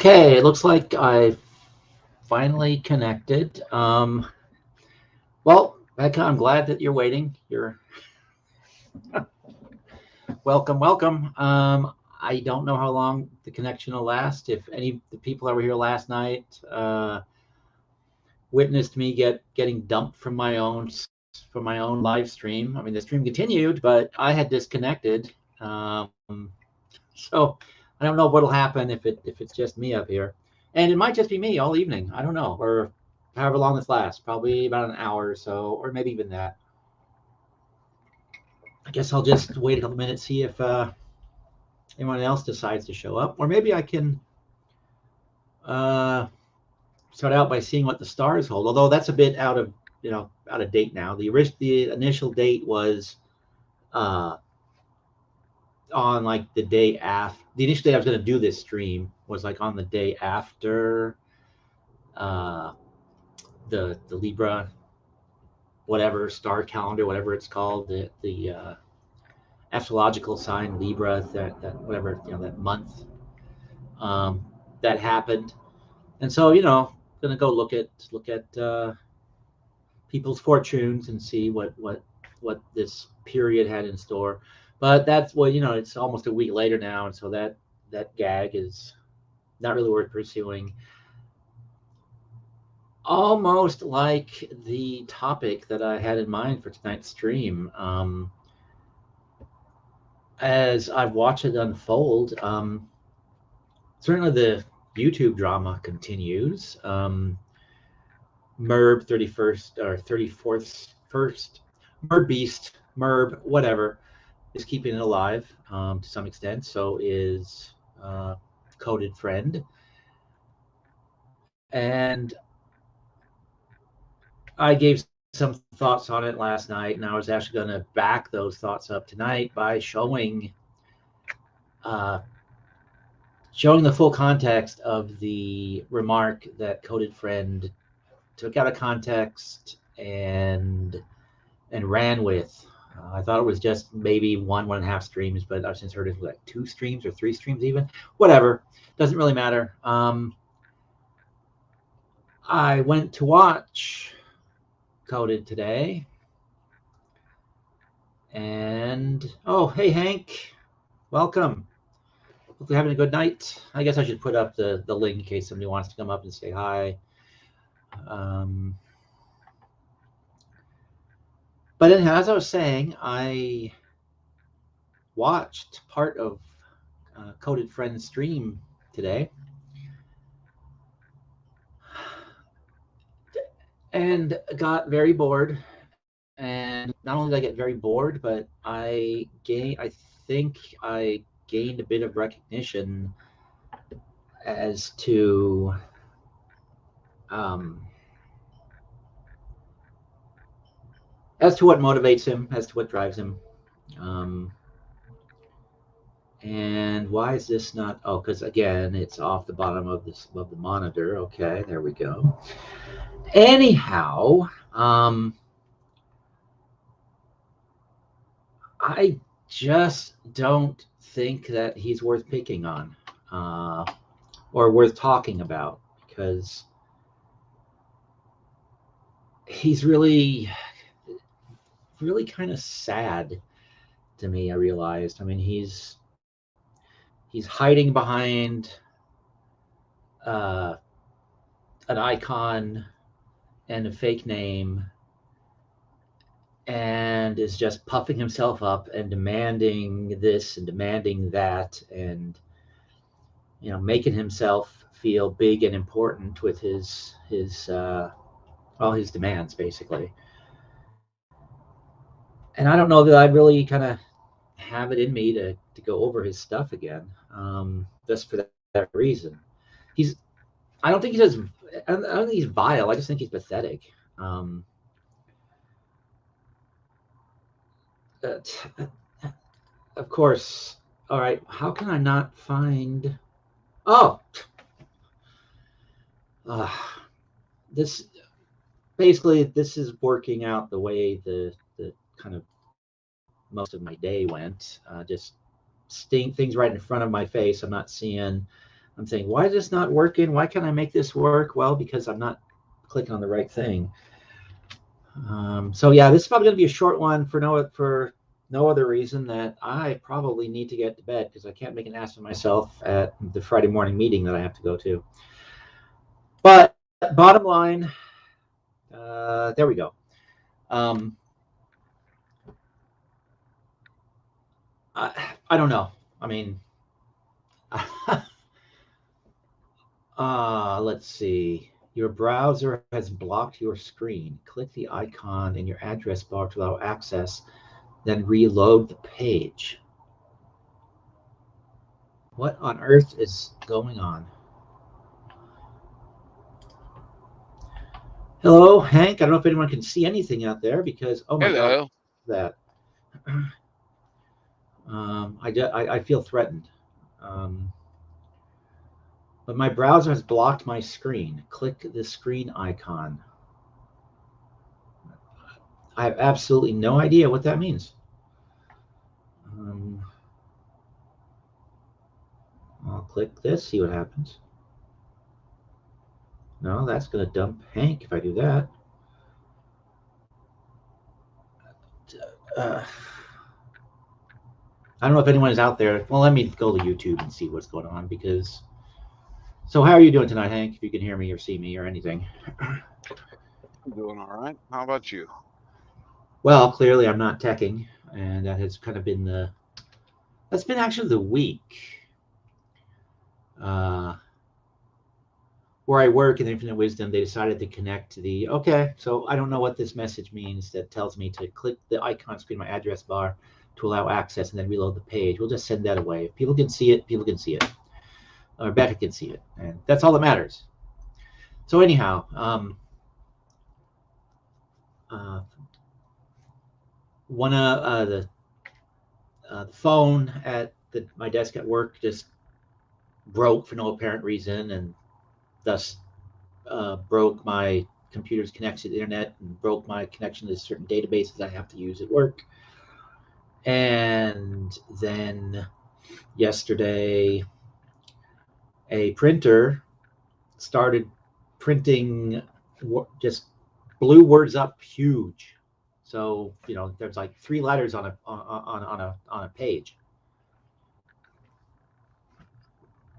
Okay, it looks like I finally connected. Well, Becca, I'm glad that you're waiting. You're welcome, welcome. I don't know how long the connection will last. If any of the people that were here last night witnessed me getting dumped from my own live stream. I mean, the stream continued, but I had disconnected. So I don't know what'll happen if it's just me up here, and it might just be me all evening. I don't know, or however long this lasts, probably about an hour or so, or maybe even that. I guess I'll just wait a couple minutes, see if anyone else decides to show up, or maybe I can uh, start out by seeing what the stars hold. Although that's a bit out of date now. The initial date was uh, on like the day after. The initial date I was going to do this stream was like on the day after uh, the Libra, whatever star calendar, whatever it's called, the astrological sign Libra, that whatever, that month, um, that happened. And so, gonna go look at people's fortunes and see what this period had in store. But that's what, it's almost a week later now, and so that gag is not really worth pursuing. Almost like the topic that I had in mind for tonight's stream. As I've watched it unfold, certainly the YouTube drama continues. Merb 31st or 34th first, Merb Beast, Merb, whatever, is keeping it alive to some extent. So is Coded Friend. And I gave some thoughts on it last night, and I was actually going to back those thoughts up tonight by uh, showing the full context of the remark that Coded Friend took out of context and ran with. I thought it was just maybe one and a half streams, but I've since heard it was like 2 streams or 3 streams even. Whatever, doesn't really matter. I went to watch Coded today, and oh, hey Hank, welcome. Hope you're having a good night. I guess I should put up the link in case somebody wants to come up and say hi. But anyhow, as I was saying, I watched part of Coded Friend's stream today, and got very bored. And not only did I get very bored, but I think I gained a bit of recognition as to what motivates him, as to what drives him. And why is this not? Oh, because again, it's off the bottom of the monitor. Okay, there we go. Anyhow, I just don't think that he's worth picking on, or worth talking about, because he's really kind of sad to me. I realized. I mean, he's hiding behind an icon and a fake name, and is just puffing himself up and demanding this and demanding that, and making himself feel big and important with his demands, basically. And I don't know that I really kind of have it in me to go over his stuff again, just for that reason. He's I don't think he's just I don't think he's vile. I just think he's pathetic. But, of course. All right. How can I not find? Oh, this basically this is working out the way the kind of most of my day went. Just things right in front of my face. I'm not seeing I'm saying, why is this not working? Why can't I make this work? Well, because I'm not clicking on the right thing. So yeah, this is probably going to be a short one for no other reason that I probably need to get to bed because I can't make an ass of myself at the Friday morning meeting that I have to go to. But bottom line, there we go. Um, I don't know. I mean, let's see. Your browser has blocked your screen. Click the icon in your address bar to allow access, then reload the page. What on earth is going on? Hello, Hank. I don't know if anyone can see anything out there because, oh my God, Hello. that. I feel threatened. Um, but my browser has blocked my screen. Click the screen icon. I have absolutely no idea what that means. Um, I'll click this, see what happens. No, that's going to dump Hank if I do that. Uh, I don't know if anyone is out there. Well, let me go to YouTube and see what's going on because. So, how are you doing tonight, Hank? If you can hear me or see me or anything. I'm doing all right. How about you? Well, clearly I'm not teching, and that has kind of been that's been actually the week uh, where I work in Infinite Wisdom. They decided to connect to the okay. So I don't know what this message means that tells me to click the icon screen my address bar to allow access and then reload the page. We'll just send that away. If people can see it, people can see it, or Becca can see it, and that's all that matters. So anyhow, uh, one the phone at my desk at work just broke for no apparent reason, and thus broke my computer's connection to the internet and broke my connection to certain databases I have to use at work. And then yesterday, a printer started printing just blue words up huge. So there's like 3 letters on a page.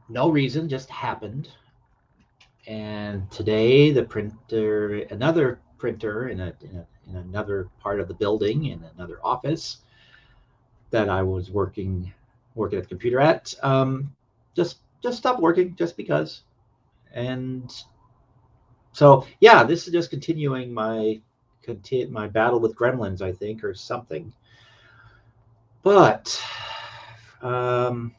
No reason, just happened. And today, another printer in another part of the building, in another office that I was working at the computer at, just stopped working just because. And so, yeah, this is just continuing my battle with gremlins, I think, or something. But um,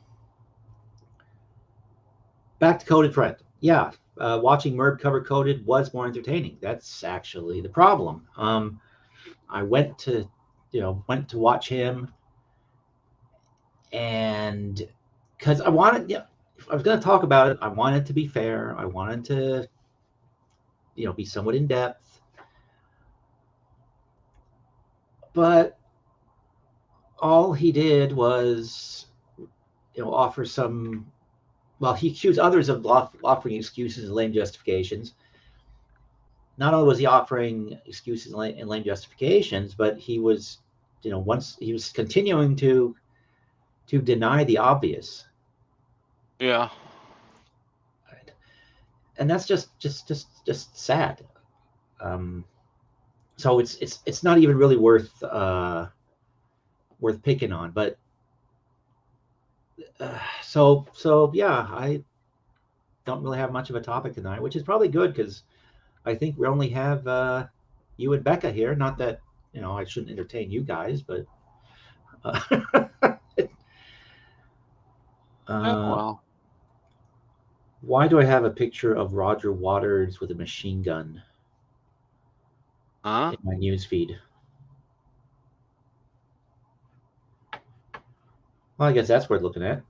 back to Coded Friend. Yeah, watching Merb cover Coded was more entertaining. That's actually the problem. I went to watch him, and because I wanted, if I was going to talk about it, I wanted to be fair. I wanted to, be somewhat in depth. But all he did was, offer some. Well, he accused others of offering excuses and lame justifications. Not only was he offering excuses and lame justifications, but he was, once he was continuing to deny the obvious. Yeah. And that's just sad. Um, so it's not even really worth picking on. But so yeah, I don't really have much of a topic tonight, which is probably good because I think we only have you and Becca here. Not that I shouldn't entertain you guys, but uh, Yeah. uh, Well. why do I have a picture of Roger Waters with a machine gun Huh? in my news feed? Well, I guess that's worth looking at.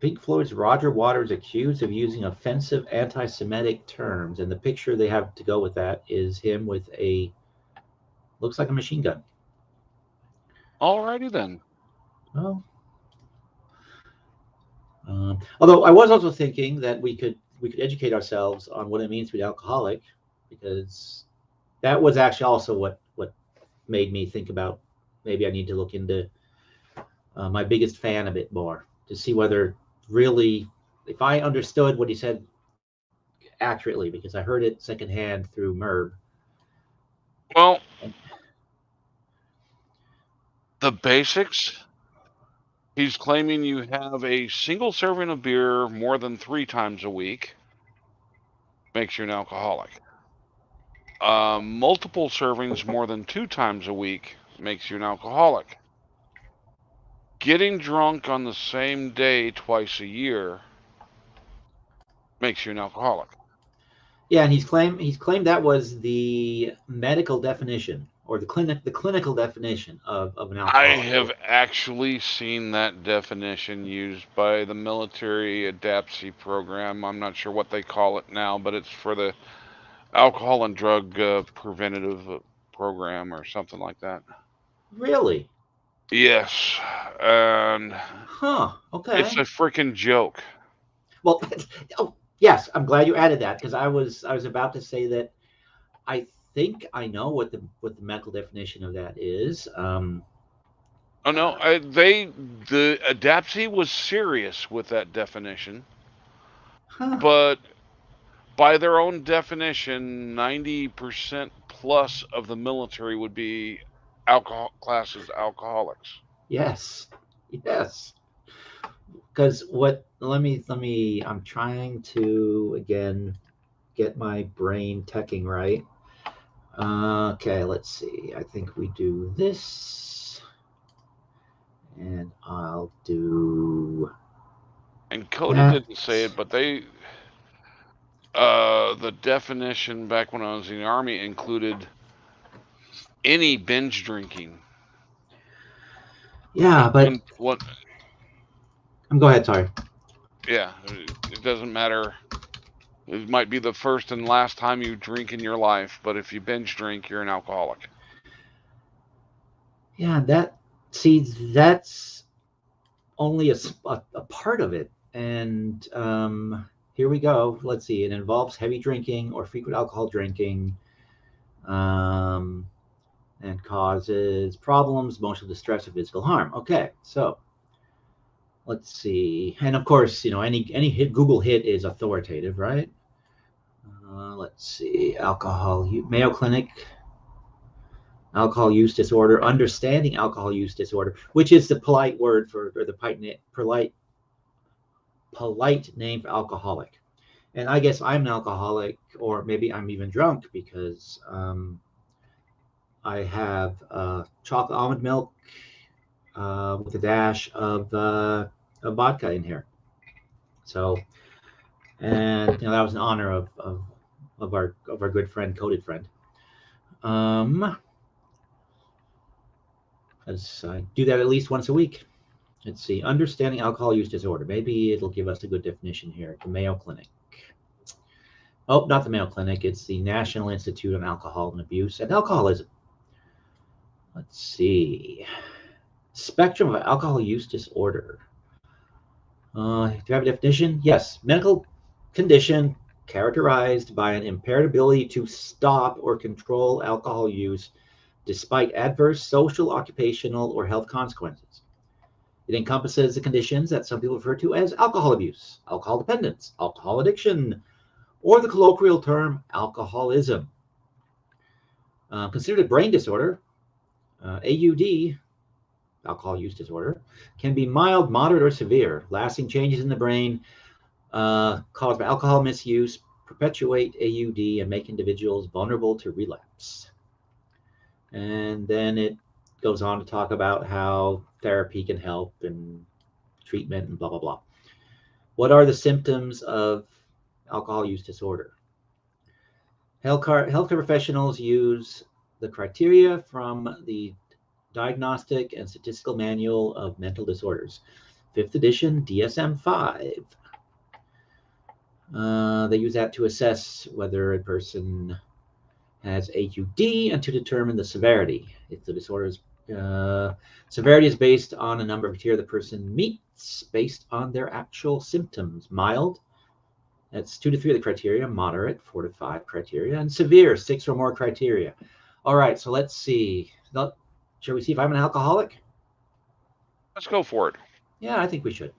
Pink Floyd's Roger Waters accused of using offensive anti-Semitic terms, and the picture they have to go with that is him with looks like a machine gun. Alrighty then. Well, Although I was also thinking that we could educate ourselves on what it means to be an alcoholic, because that was actually also what made me think about maybe I need to look into my biggest fan a bit more to see whether really if I understood what he said accurately, because I heard it secondhand through Merv. Well, the basics. He's claiming you have a single serving of beer more than 3 times a week makes you an alcoholic. Multiple servings more than 2 times a week makes you an alcoholic. Getting drunk on the same day twice a year makes you an alcoholic. Yeah, and he's claimed that was the medical definition or the clinical definition of an I alcoholic. have actually seen that definition used by the military ADAPTC program. I'm not sure what they call it now, but it's for the alcohol and drug preventative program or something like that. Really? Yes, and Huh. it's Okay. a freaking joke. Well, oh, yes, I'm glad you added that because I was about to say that I think I know what the medical definition of that is. Oh no, Uh, the ADAPTC was serious with that definition, huh. but by their own definition, 90% plus of the military would be alcohol classes alcoholics. Yes. Yes. Because what? Let me. I'm trying to again get my brain teching right. Okay, let's see. I think we do this, and I'll do And Coda that. didn't say it, but the definition back when I was in the army included any binge drinking. Yeah, It but wasn't what, go ahead. Sorry. yeah, it doesn't matter. It might be the first and last time you drink in your life, but if you binge drink, you're an alcoholic. Yeah, see, that's only a part of it. And here we go. Let's see. It involves heavy drinking or frequent alcohol drinking, um, and causes problems, emotional distress, or physical harm. Okay, so let's see. And of course, any Google hit is authoritative, right? Let's see. Mayo Clinic, alcohol use disorder, understanding alcohol use disorder, which is the polite word for, or the polite name for alcoholic. And I guess I'm an alcoholic, or maybe I'm even drunk because I have chocolate almond milk with a dash of vodka in here. So, and that was in honor of our good friend, coded friend. Um, as I do that at least once a week. Let's see, understanding alcohol use disorder. Maybe it'll give us a good definition here. The Mayo Clinic. Oh, not the Mayo Clinic. It's the National Institute on Alcohol and Abuse and Alcoholism. Let's see. Spectrum of alcohol use disorder. Do you have a definition? Yes. Medical condition characterized by an impaired ability to stop or control alcohol use despite adverse social, occupational, or health consequences. It encompasses the conditions that some people refer to as alcohol abuse, alcohol dependence, alcohol addiction, or the colloquial term alcoholism. Considered a brain disorder, AUD, alcohol use disorder, can be mild, moderate, or severe. Lasting changes in the brain caused by alcohol misuse perpetuate AUD and make individuals vulnerable to relapse. And then it goes on to talk about how therapy can help and treatment and blah, blah, blah. What are the symptoms of alcohol use disorder? Healthcare professionals use the criteria from the Diagnostic and Statistical Manual of Mental Disorders, 5th edition, DSM-5. They use that to assess whether a person has AUD and to determine the severity if the disorder is Uh, Severity is based on a number of criteria the person meets based on their actual symptoms. Mild, that's 2 to 3 of the criteria. Moderate, 4 to 5 criteria. And severe, 6 or more criteria. All right, so let's see. Shall we see if I'm an alcoholic? Let's go for it. Yeah, I think we should.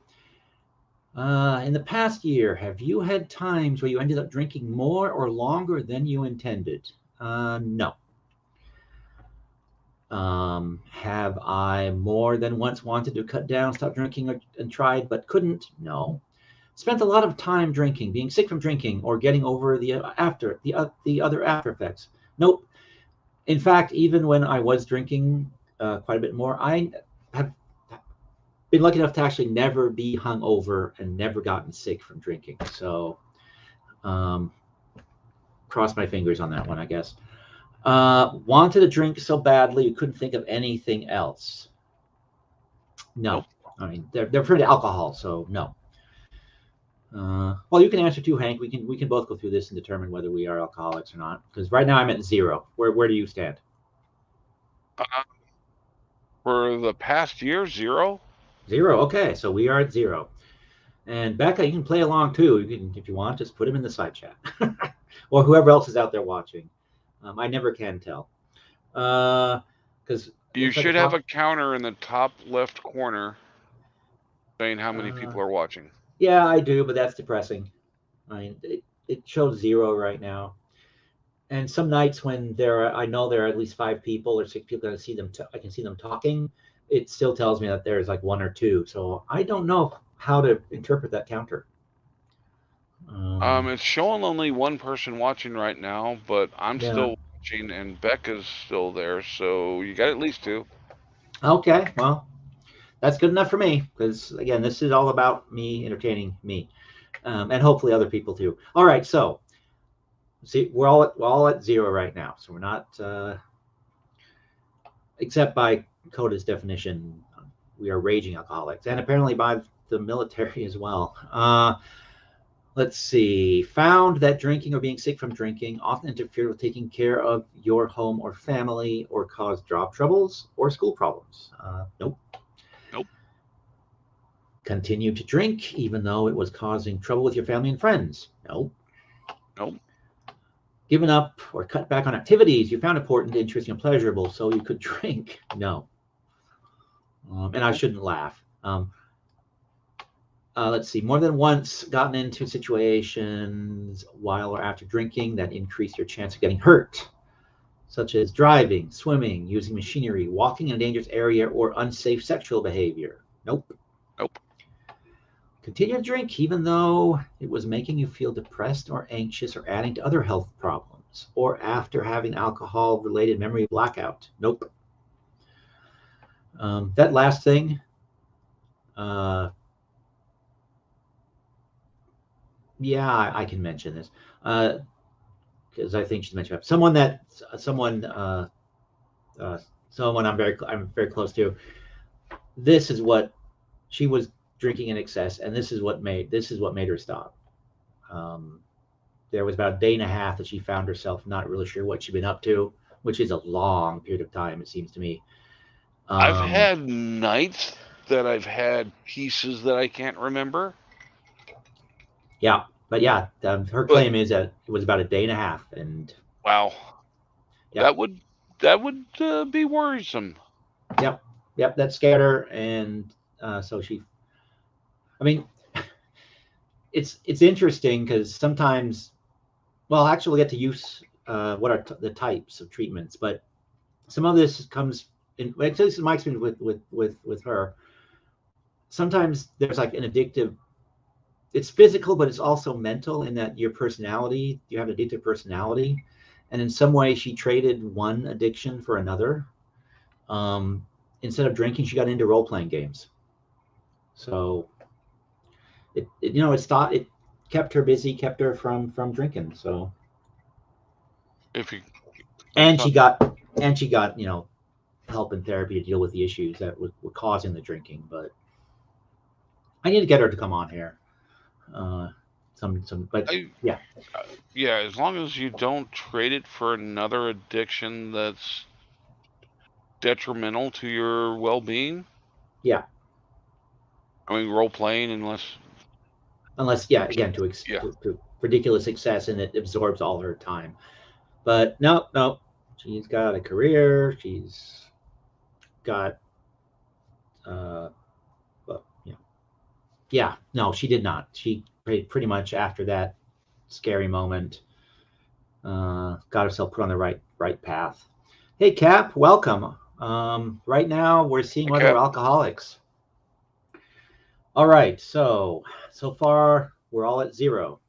In the past year, have you had times where you ended up drinking more or longer than you intended? No. Have I more than once wanted to cut down, stop drinking, and tried but couldn't? No. Spent a lot of time drinking, being sick from drinking, or getting over the other after effects. Nope. In fact, even when I was drinking quite a bit more, I have been lucky enough to actually never be hungover and never gotten sick from drinking. So, um, cross my fingers on that one, I guess. Wanted a drink so badly you couldn't think of anything else. No. Nope. I mean, they're pretty alcohol, so no. Well, you can answer too, Hank. We can both go through this and determine whether we are alcoholics or not. Because right now I'm at 0. Where do you stand? Uh, for the past year, 0. 0. Okay, so we are at 0. And Becca, you can play along too. You can, if you want, just put him in the side chat, or whoever else is out there watching. I never can tell, because You looks like the should have top. a counter in the top left corner saying how many Uh, people are watching. yeah, I do, but that's depressing. I mean, it shows 0 right now. And some nights when I know there are at least 5 people or 6 people, I can see them talking. It still tells me that there's like 1 or 2. So I don't know how to interpret that counter. Um, It's showing only one person watching right now, but I'm yeah. still watching and Becca's still there, so you got at least 2. Okay. Well, that's good enough for me because again, this is all about me entertaining me, and hopefully other people too. All right. So see, we're all at 0 right now. So we're not, except by Coda's definition, we are raging alcoholics, and apparently by the military as well. Let's see. Found that drinking or being sick from drinking often interfered with taking care of your home or family, or caused job troubles or school problems. Nope. Nope. Continued to drink even though it was causing trouble with your family and friends. Nope. Nope. Given up or cut back on activities you found important, interesting, and pleasurable so you could drink. No. And I Nope. shouldn't laugh. Let's see, more than once gotten into situations while or after drinking that increase your chance of getting hurt, such as driving, swimming, using machinery, walking in a dangerous area, or unsafe sexual behavior. Nope. Nope. Continue to drink even though it was making you feel depressed or anxious or adding to other health problems, or after having alcohol related memory blackout. Nope. That last thing, uh, yeah, I can mention this. Because I think she's mentioned someone uh, someone I'm very close to. This is what she was drinking in excess, and this is what made her stop. Um, there was about a day and a half that she found herself not really sure what she'd been up to, which is a long period of time, it seems to me. I've Um, had nights that I've had pieces that I can't remember, yeah, but yeah, her but claim is that it was about a day and a half, and wow, yep, that would be worrisome. yep, yep, that scared her, and so she. I mean, it's interesting because sometimes, well, actually, we'll get to use what are the types of treatments, but some of this comes in. At least in my experience with her, sometimes there's like an addictive. It's physical, but it's also mental in that your personality. You have an addictive personality, and in some way, she traded one addiction for another. Um, Instead of drinking, she got into role playing games. So it kept her busy, kept her from drinking. So If you that's and not, she got and she got help and therapy to deal with the issues that were causing the drinking. But I need to get her to come on here. Uh, but I yeah, yeah, as long as you don't trade it for another addiction that's detrimental to your well-being. Yeah, I mean, role playing, unless unless again yeah, to ridiculous success and it absorbs all her time. But no, no, she's got a career. She's got uh, well, yeah. No, she did not. She pretty much after that scary moment got herself put on the right path. Hey, Cap, welcome. Right now, we're seeing whether we're okay. alcoholics. All right, so far we're all at zero.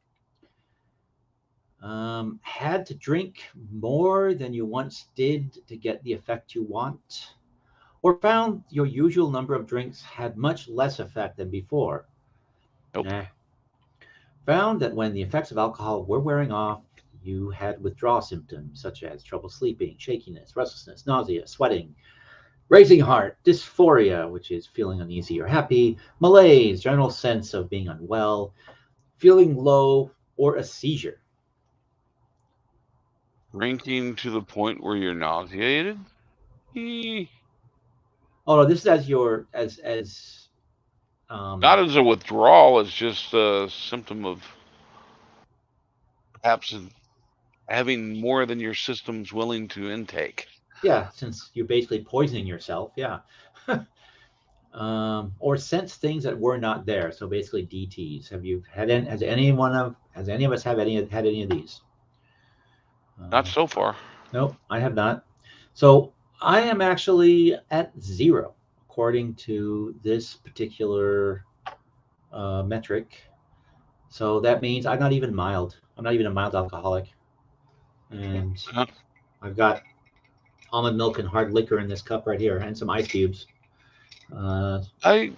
Had to drink more than you once did to get the effect you want, or found your usual number of drinks had much less effect than before. Nope. Eh. Found that when the effects of alcohol were wearing off, you had withdrawal symptoms such as trouble sleeping, shakiness, restlessness, nausea, sweating, racing heart, dysphoria, which is feeling uneasy or happy, malaise, general sense of being unwell, feeling low, or a seizure. Drinking to the point where you're nauseated. Oh no, this is as your as Not as a withdrawal, it's just a symptom of perhaps having more than your system's willing to intake. yeah, since you're basically poisoning yourself, yeah. Or sense things that were not there. So basically DTS. Have you had any, has any of us have any had any of these? Not Uh, so far. nope, I have not. So I am actually at zero according to this particular metric. So that means I'm not even mild. I'm not even a mild alcoholic, and Huh? I've got almond milk and hard liquor in this cup right here, and some ice cubes. Uh, I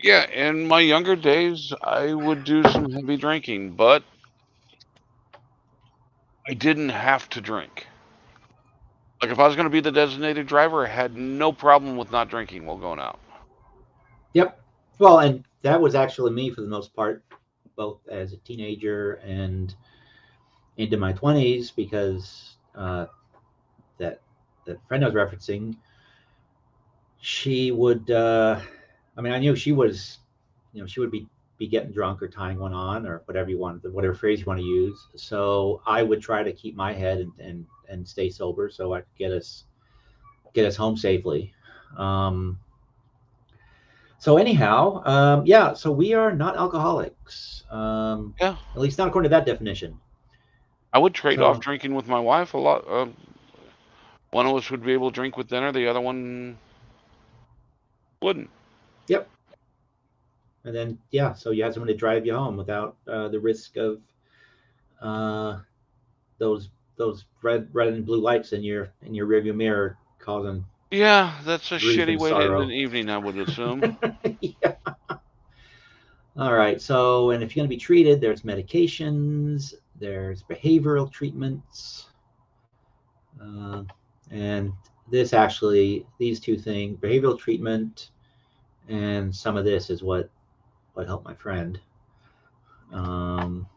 Yeah, in my younger days, I would do some heavy drinking, but I didn't have to drink. Like if I was going to be the designated driver, I had no problem with not drinking while going out. yep. Well, and that was actually me for the most part, both as a teenager and into my 20s, because that that friend I was referencing, she would. I mean, I knew she was, she would be getting drunk or tying one on or whatever you want, whatever phrase you want to use. So I would try to keep my head and stay sober so I could get us home safely. Um, so anyhow, yeah. So we are not alcoholics, Yeah, at least not according to that definition. I would trade off So drinking with my wife a lot. One of us would be able to drink with dinner, the other one wouldn't. yep. And then yeah, so you have someone to drive you home without the risk of uh, those red and blue lights in your rearview mirror causing Yeah, that's a grief shitty and way to end an sorrow. evening, I would assume. Yeah. All right. So, and if you're going to be treated, there's medications, there's behavioral treatments, uh, and these two things, behavioral treatment, and some of this is what helped my friend. Um,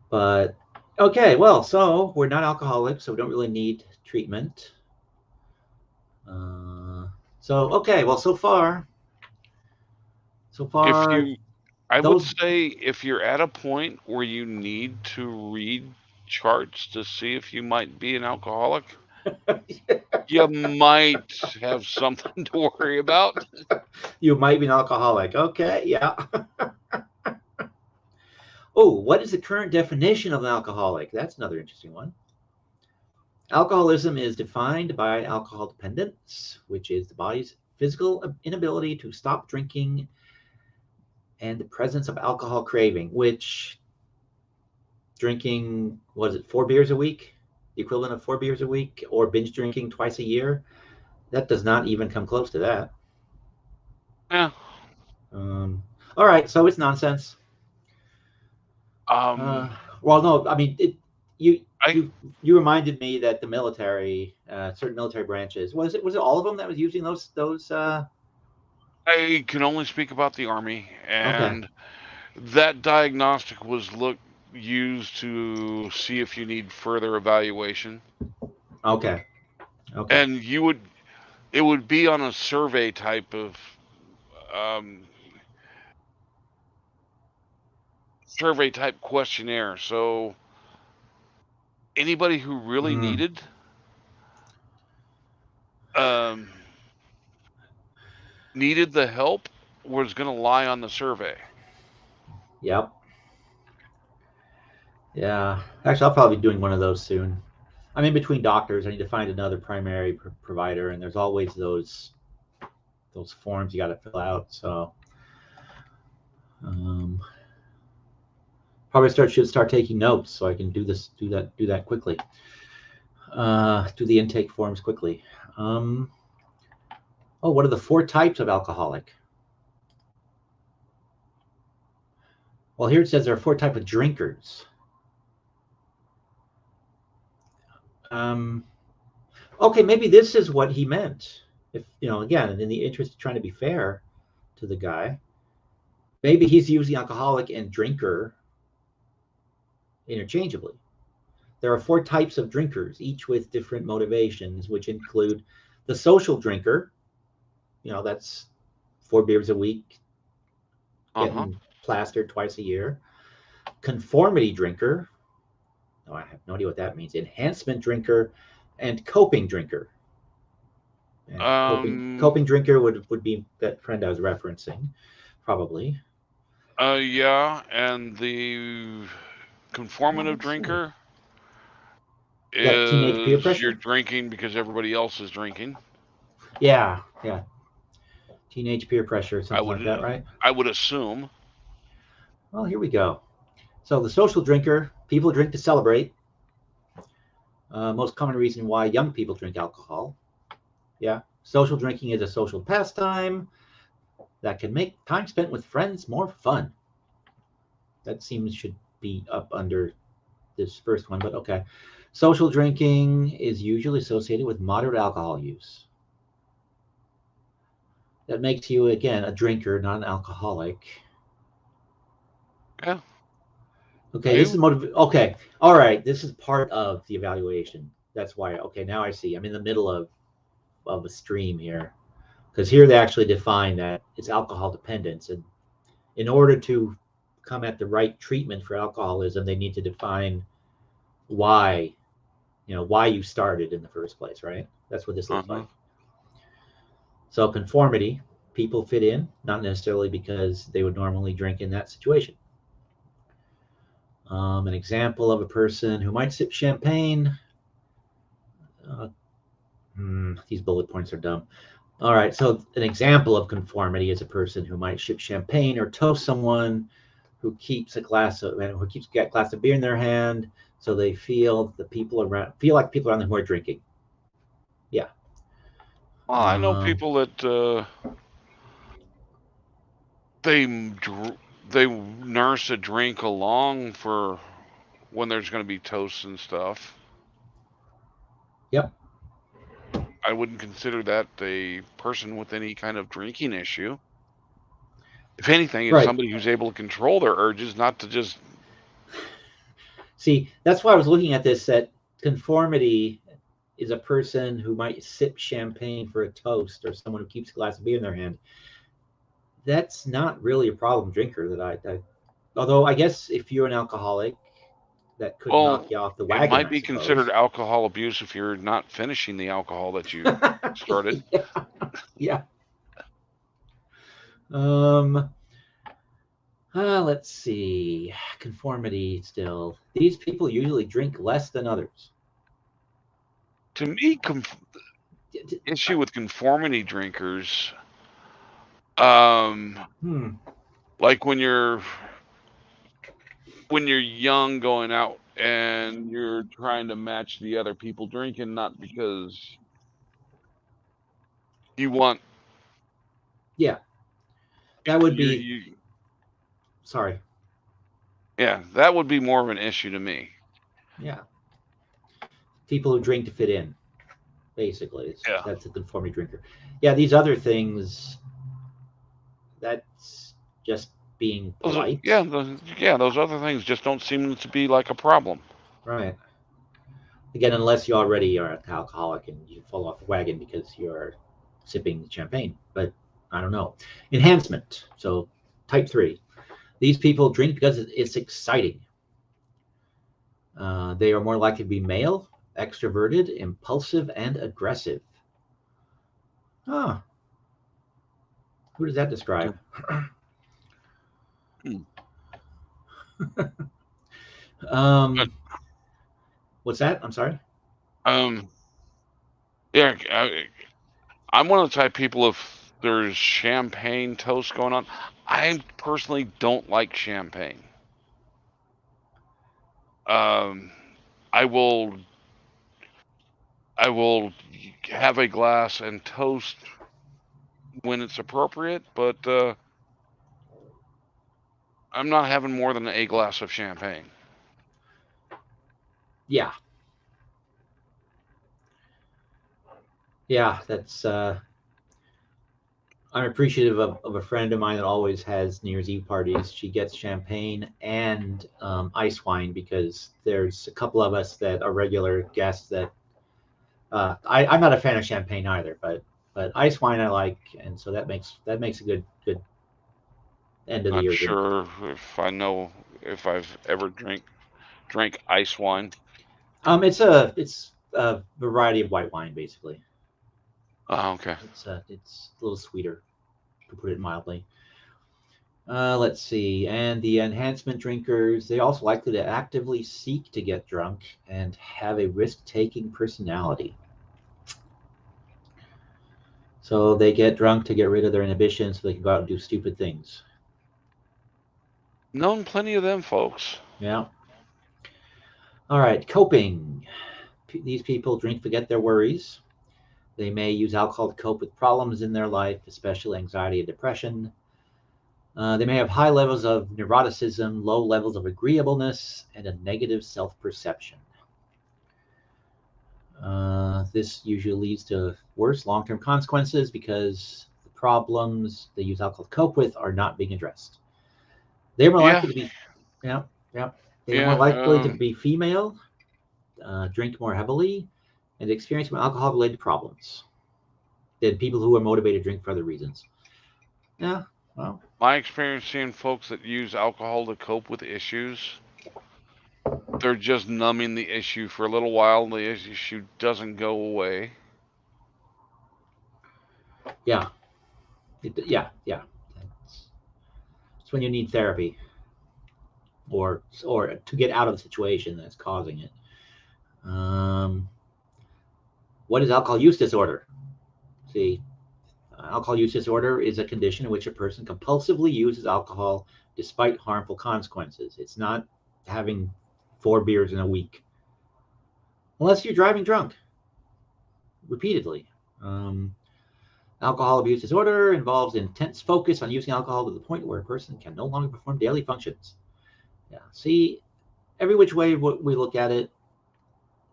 but okay, well, so we're not alcoholics, so we don't really need treatment. Uh, so okay, well, so If far you, I would those. say if you're at a point where you need to read charts to see if you might be an alcoholic, you might have something to worry about. You might be an alcoholic. Okay, yeah. Oh, what is the current definition of an alcoholic? That's another interesting one. Alcoholism is defined by alcohol dependence, which is the body's physical inability to stop drinking, and the presence of alcohol craving, which drinking, was it 4 beers a week? The equivalent of 4 beers a week, or binge drinking twice a year? That does not even come close to that. Yeah. Um, all right, so it's nonsense. Um, Uh, well, no, I mean, you I you reminded me that the military, certain military branches, was it all of them that was using those? I can only speak about the Army, Okay, and that diagnostic was used to see if you need further evaluation. okay, Okay. And it would be on a survey type of um, questionnaire. So anybody who really Mm, um, needed the help was going to lie on the survey. yep. Yeah. Actually, I'll probably be doing one of those soon. I'm in between doctors. I need to find another primary provider, and there's always those forms you got to fill out. So um, probably should start taking notes so I can do that quickly. Do the intake forms quickly. Um, oh, what are the four types of alcoholic? Well, here it says there are four types of drinkers. Um, okay, maybe this is what he meant. If again, in the interest of trying to be fair to the guy, maybe he's using alcoholic and drinker interchangeably. There are four types of drinkers, each with different motivations, which include the social drinker. That's 4 beers a week, Uh-huh. getting plastered twice a year. Conformity drinker. Oh, I have no idea what that means. Enhancement drinker and coping drinker. And Um, coping drinker would be that friend I was referencing, probably. yeah, and the Oh, conformative let's see. drinker Is that teenage peer is you're pressure? drinking because everybody else is drinking. Yeah, yeah. Teenage peer pressure, I something would like that, right? I would assume. Well, here we go. So the social drinker, people drink to celebrate. Most common reason why young people drink alcohol. Yeah. Social drinking is a social pastime that can make time spent with friends more fun. That seems should be up under this first one, but okay. Social drinking is usually associated with moderate alcohol use. That makes you, again, a drinker, not an alcoholic. Yeah. Okay, this is I motive. Okay, all right. This is part of the evaluation. That's why. Okay, now I see. I'm in the middle of a stream here because here they actually define that it's alcohol dependence, and in order to come at the right treatment for alcoholism, they need to define why why you started in the first place, right? That's what this looks uh-huh. like. So conformity, people fit in, not necessarily because they would normally drink in that situation. An example of a person who might sip champagne. Uh, these bullet points are dumb. All right, so an example of conformity is a person who might sip champagne or toast someone who keeps a glass of beer in their hand, so they feel like people around them who are drinking. Yeah. Well, I know Um, people that they they nurse a drink along for when there's going to be toasts and stuff. yep. I wouldn't consider that a person with any kind of drinking issue. If anything, it's Right. somebody who's able to control their urges, not to just. See, that's why I was looking at this. That conformity is a person who might sip champagne for a toast or someone who keeps a glass of beer in their hand. That's not really a problem drinker although I guess if you're an alcoholic, that could knock Well, you off the it wagon, might I be considered suppose. alcohol abuse if you're not finishing the alcohol that you started. Yeah. Yeah. Um, let's see. Conformity still. These people usually drink less than others. To me, D- issue with conformity drinkers, um, Hmm. like when you're young going out and you're trying to match the other people drinking, not because you want Yeah, that would you, be. you Sorry. yeah, that would be more of an issue to me. Yeah, people who drink to fit in. Basically, Yeah. that's a conformity drinker. Yeah, these other things. That's just being polite. Those other things just don't seem to be like a problem. Right. Again, unless you already are an alcoholic and you fall off the wagon because you're sipping champagne. But I don't know. Enhancement. So type 3. These people drink because it's exciting. They are more likely to be male, extroverted, impulsive, and aggressive. Ah, who does that describe? Hmm. But, um, what's that? I'm sorry. um, yeah, I'm one of the type of people, if there's champagne toast going on, I personally don't like champagne. Um, I will I will have a glass and toast when it's appropriate, but I'm not having more than a glass of champagne. Yeah, yeah. That's. I'm appreciative of a friend of mine that always has New Year's Eve parties. She gets champagne and ice wine because there's a couple of us that are regular guests that I'm not a fan of champagne either, but ice wine I like, and so that makes a good end of the Not year drink. sure if I've ever drank ice wine. It's a variety of white wine basically. Oh, okay. It's a little sweeter to put it mildly. Let's see. And the enhancement drinkers, they also likely to actively seek to get drunk and have a risk-taking personality. So they get drunk to get rid of their inhibitions so they can go out and do stupid things. Known plenty of them folks. Yeah. All right. Coping. These people drink to forget their worries. They may use alcohol to cope with problems in their life, especially anxiety and depression. They may have high levels of neuroticism, low levels of agreeableness, and a negative self perception. This usually leads to worse long term consequences because the problems they use alcohol to cope with are not being addressed. They're more Yeah, likely to be, yeah, yeah, they're more yeah. likely to be female, drink more heavily, and experience more alcohol related problems than people who are motivated to drink for other reasons. Yeah, well, My experience seeing folks that use alcohol to cope with issues, they're just numbing the issue for a little while. The issue doesn't go away. yeah, yeah. It's when you need therapy or to get out of the situation that's causing it. Um, what is alcohol use disorder? See, alcohol use disorder is a condition in which a person compulsively uses alcohol despite harmful consequences. It's not having 4 beers in a week, unless you're driving drunk repeatedly. Um, Alcohol abuse disorder involves intense focus on using alcohol to the point where a person can no longer perform daily functions. Yeah. See, every which way we look at it,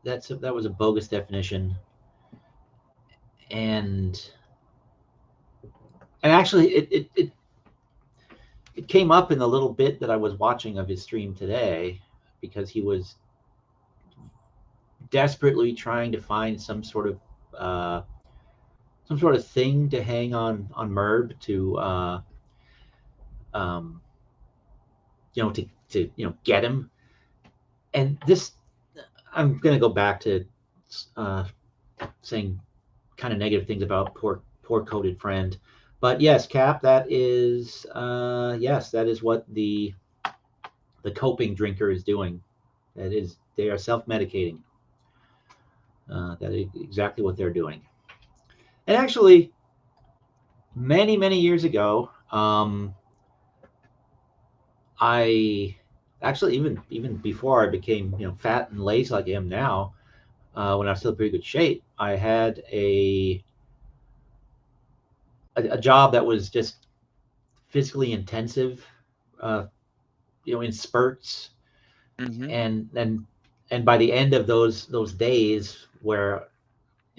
that was a bogus definition, and and actually it came up in the little bit that I was watching of his stream today because he was desperately trying to find uh, some sort of thing to hang on Merb to um, get him. And this, I'm going to go back to uh, saying kind of negative things about poor coded friend. But yes, Cap, that is what the coping drinker is doing. That is, they are self medicating. That is exactly what they're doing. And actually, many years ago, I actually even before I became fat and lazy like I am now, when I was still in pretty good shape, I had a job that was just physically intensive, uh, in spurts, Hmm. and by the end of those days where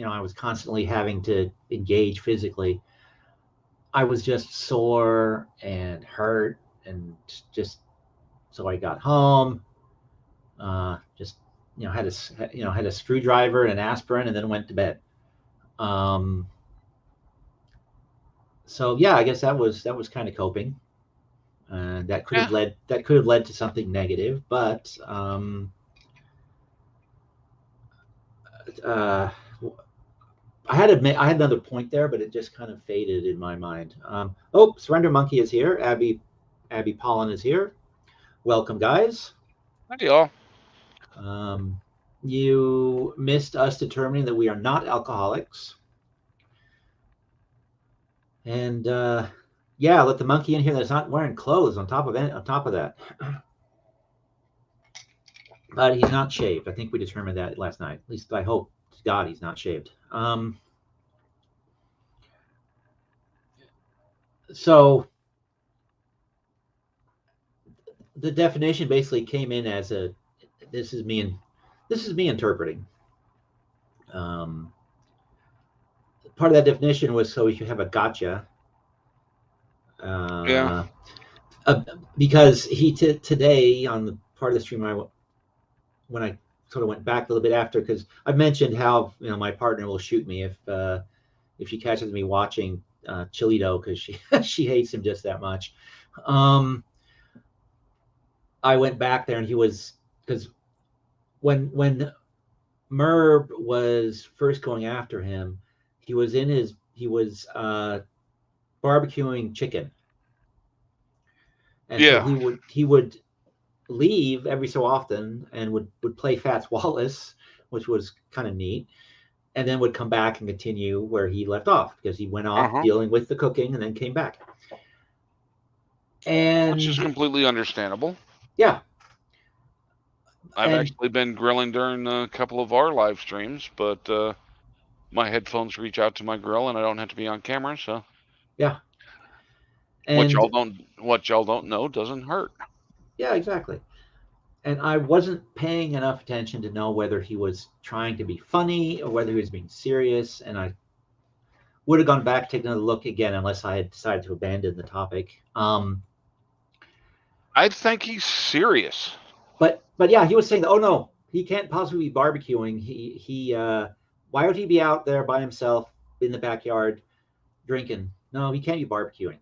I was constantly having to engage physically, I was just sore and hurt and just so I got home, just had a screwdriver and an aspirin, and then went to bed. Um, so yeah, I guess that was kind of coping. Yeah. That could have led to something negative, but uh, I had another point there, but it just kind of faded in my mind. Oh, Surrender Monkey is here. Abby Pollen is here. Welcome, guys. Hi, y'all. Um, you missed us determining that we are not alcoholics, and yeah, let the monkey in here that's not wearing clothes. On top of that, but he's not shaved. I think we determined that last night. At least I hope to God he's not shaved. So the definition basically came in as a this is me and this is me interpreting. Um, Part of that definition was so you have a gotcha, Yeah. uh, uh, because today on the part of the stream when I sort of went back a little bit after, because I've mentioned how my partner will shoot me if she catches me watching Chilito, because she she hates him just that much. Um, I went back there and he was because when Merb was first going after him, he was barbecuing chicken, and so Yeah. he would leave every so often and would play Fats Wallace, which was kind of neat, and then would come back and continue where he left off because he went Uh off huh. dealing with the cooking and then came back. Which is And completely understandable. yeah, I've and actually been grilling during a couple of our live streams, but my headphones reach out to my grill, and I don't have to be on camera. So yeah, what and y'all don't know doesn't hurt. yeah, exactly. And I wasn't paying enough attention to know whether he was trying to be funny or whether he was being serious. And I would have gone back, taken another look again, unless I had decided to abandon the topic. I think he's serious. But yeah, he was saying, oh no, he can't possibly be barbecuing. Why would he be out there by himself in the backyard drinking? No, he can't be barbecuing,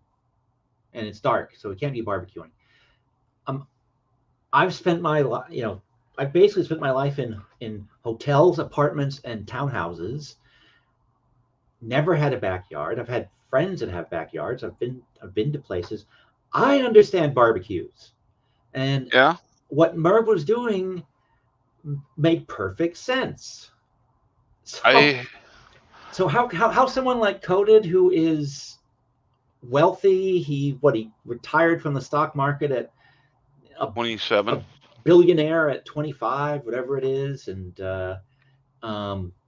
and it's dark, so he can't be barbecuing. Um, I've spent my I've basically spent my life in hotels, apartments, and townhouses. Never had a backyard. I've had friends that have backyards. I've been to places. I understand barbecues, and Yeah. what Merv was doing made perfect sense. So I so how someone like Coded, who is wealthy, he retired from the stock market at a, a 27. billionaire at 25, whatever it is, and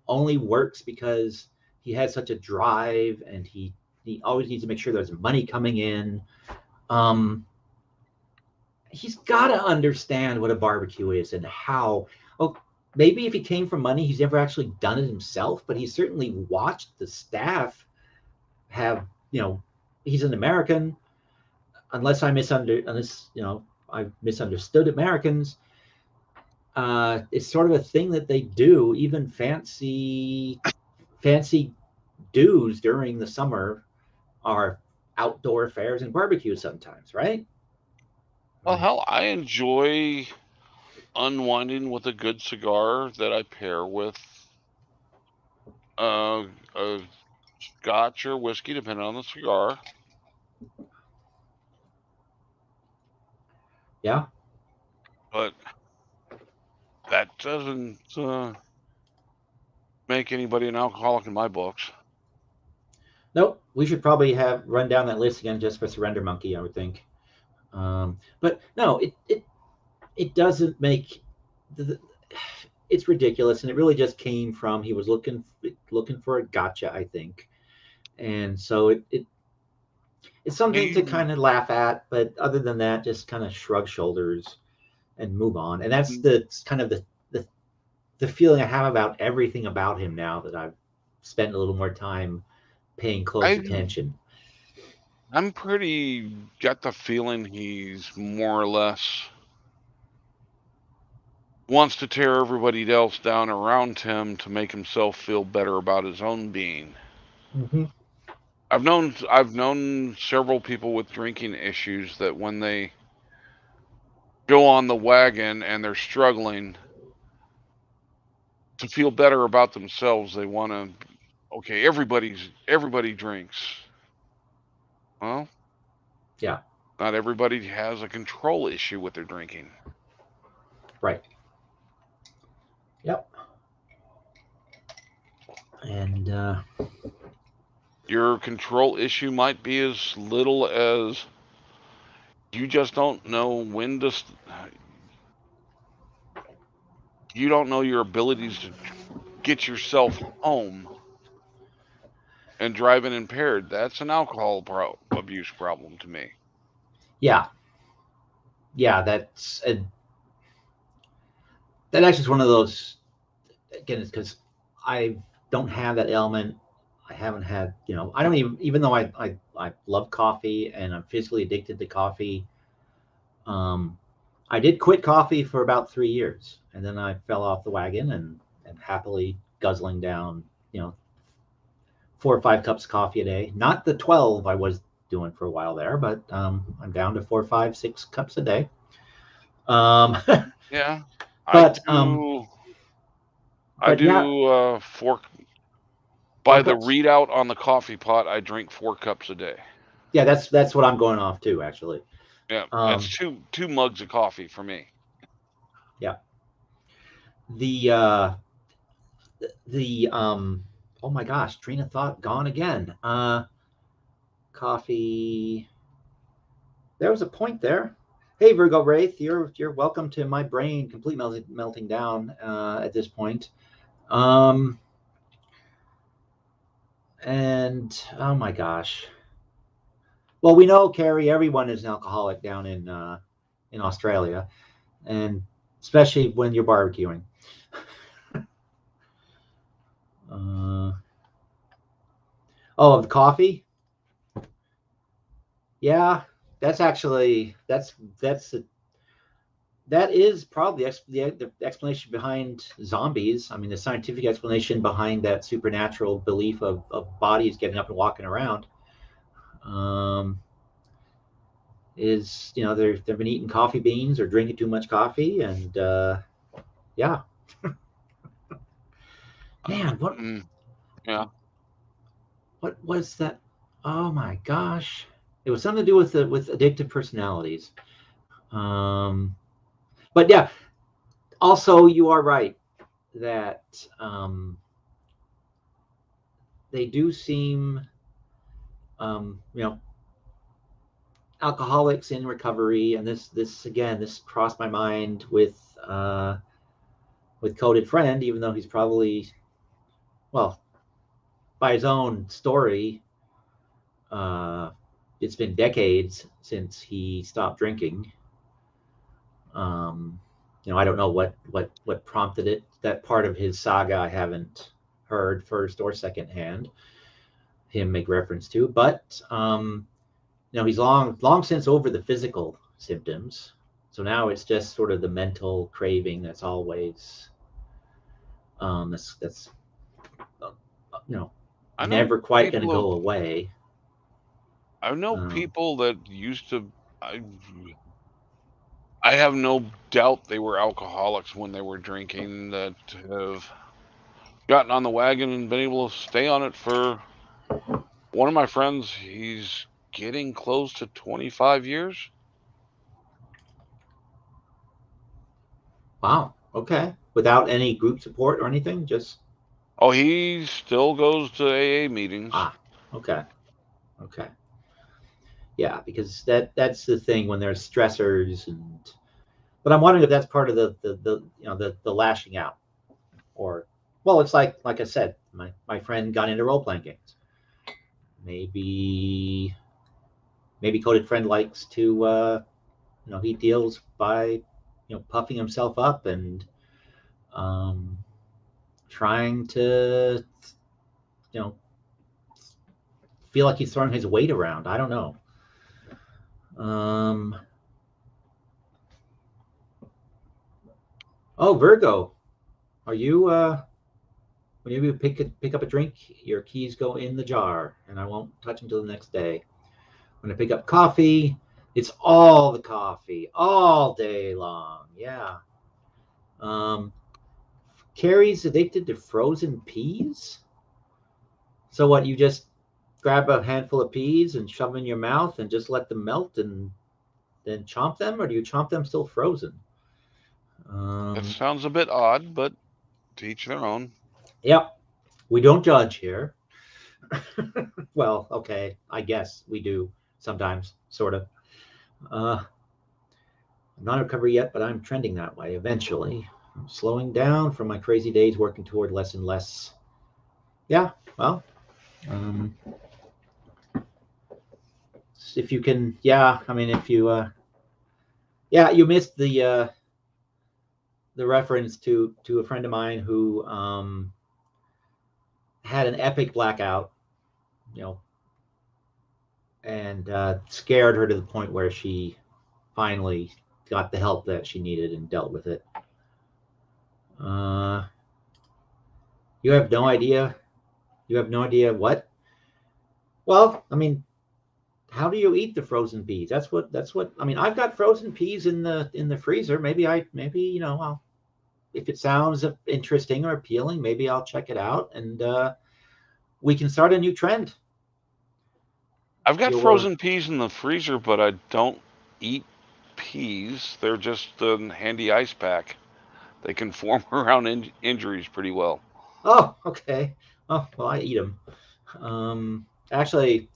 only works because he has such a drive, and he always needs to make sure there's money coming in. Um, he's got to understand what a barbecue is and how. Oh, maybe if he came from money, he's never actually done it himself, but he's certainly watched the staff have. He's an American. Unless I've misunderstood Americans. It's sort of a thing that they do. Even fancy dues during the summer are outdoor affairs and barbecues sometimes, right? Well, hell, I enjoy unwinding with a good cigar that I pair with a scotch or whiskey, depending on the cigar. Yeah. But that doesn't make anybody an alcoholic in my books. Nope. We should probably have run down that list again just for Surrender Monkey, I would think. But no, it doesn't make the, it's ridiculous, and it really just came from he was looking for a gotcha, I think, and so it's something to He, kind of laugh at, but other than that, just kind of shrug shoulders and move on. And that's the kind of the the feeling I have about everything about him now that I've spent a little more time paying close I, attention. I'm pretty got the feeling he's more or less wants to tear everybody else down around him to make himself feel better about his own being. Mm-hmm. I've known several people with drinking issues that when they go on the wagon and they're struggling to feel better about themselves, they want to, okay, everybody drinks. Well, Yeah. not everybody has a control issue with their drinking. Right. Yep. And Your control issue might be as little as you just don't know when to. You don't know your abilities to get yourself home and driving impaired. That's an abuse problem to me. yeah, yeah, that actually is one of those. Again, it's because I don't have that element. I haven't had, I don't even though I love coffee and I'm physically addicted to coffee. Um, I did quit coffee for about 3 years, and then I fell off the wagon and happily guzzling down, 4 or 5 cups of coffee a day. Not the 12 I was doing for a while there, but I'm down to 4, 5, 6 cups a day. Um, Yeah, I but do. I but yeah, do four four by the cups. readout on the coffee pot. I drink 4 cups a day. Yeah, that's what I'm going off to actually. Yeah, that's Um, two mugs of coffee for me. yeah, the uh, the oh my gosh, train of thought gone again. Coffee. There was a point there. Hey, Virgo Wraith, you're welcome to my brain complete melting down at this point. Um, and oh my gosh. Well, we know, Carrie, everyone is an alcoholic down in Australia, and especially when you're barbecuing. Uh, oh, of the coffee? Yeah, that's actually that's that is probably the explanation behind zombies. I mean, the scientific explanation behind that supernatural belief of bodies getting up and walking around um, is, they've been eating coffee beans or drinking too much coffee, and yeah, man, Mm, yeah, what was that? Oh my gosh, it was something to do with addictive personalities. Um, but yeah, also you are right that they do seem, you know, alcoholics in recovery, and this again, this crossed my mind with Coded Friend, even though he's probably, well, by his own story, uh, it's been decades since he stopped drinking. Um, I don't know what prompted it. That part of his saga I haven't heard first or second hand him make reference to, but he's long since over the physical symptoms. So now it's just sort of the mental craving that's always that's uh, you know I know never quite going to people. go away. I know Um, people that used to. I have no doubt they were alcoholics when they were drinking that have gotten on the wagon and been able to stay on it for one of my friends. He's getting close to 25 years. wow. Okay. Without any group support or anything, just Oh, he still goes to AA meetings. okay. Okay. Yeah, because that's the thing when there's stressors, but I'm wondering if that's part of the lashing out, or, well, it's like I said, my friend got into role playing games. Maybe Coded Friend likes to, he deals by, puffing himself up and um, trying to, you know, feel like he's throwing his weight around. I don't know. Um, Oh, Virgo, are you? When you pick up a drink, your keys go in the jar, and I won't touch them till the next day. When I pick up coffee, it's all the coffee all day long. Yeah. Um, Carrie's addicted to frozen peas. So what? You just grab a handful of peas and shove them in your mouth and just let them melt and then chomp them, or do you chomp them still frozen? That Um, sounds a bit odd, but to each their own. yep. We don't judge here. Well, okay, I guess we do sometimes, sort of. I'm not in recovery yet, but I'm trending that way eventually. I'm slowing down from my crazy days, working toward less and less. Yeah, well, um, if you can, yeah, I mean, if you, yeah, you missed the reference to a friend of mine who had an epic blackout, you know, and scared her to the point where she finally got the help that she needed and dealt with it. Uh, you have no idea. You have no idea what. Well, I mean, how do you eat the frozen peas? That's what I mean. I've got frozen peas in the freezer. Maybe I'll, if it sounds interesting or appealing, maybe I'll check it out and we can start a new trend. I've got Your frozen peas in the freezer, but I don't eat peas. They're just a handy ice pack. They can form around injuries pretty well. Oh, okay. Oh well, I eat them. Actually,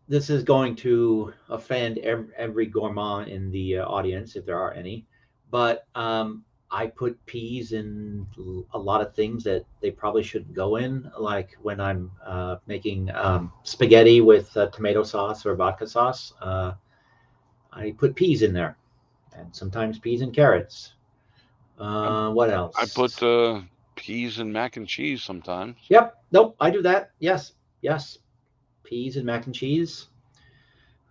this is going to offend every gourmand in the audience, if there are any. But I put peas in a lot of things that they probably shouldn't go in, like when I'm making spaghetti with tomato sauce or vodka sauce. I put peas in there, and sometimes peas and carrots. I, What I put else? peas in mac and cheese sometimes. Yep. Nope. I do that. Yes. Yes. Peas and mac and cheese.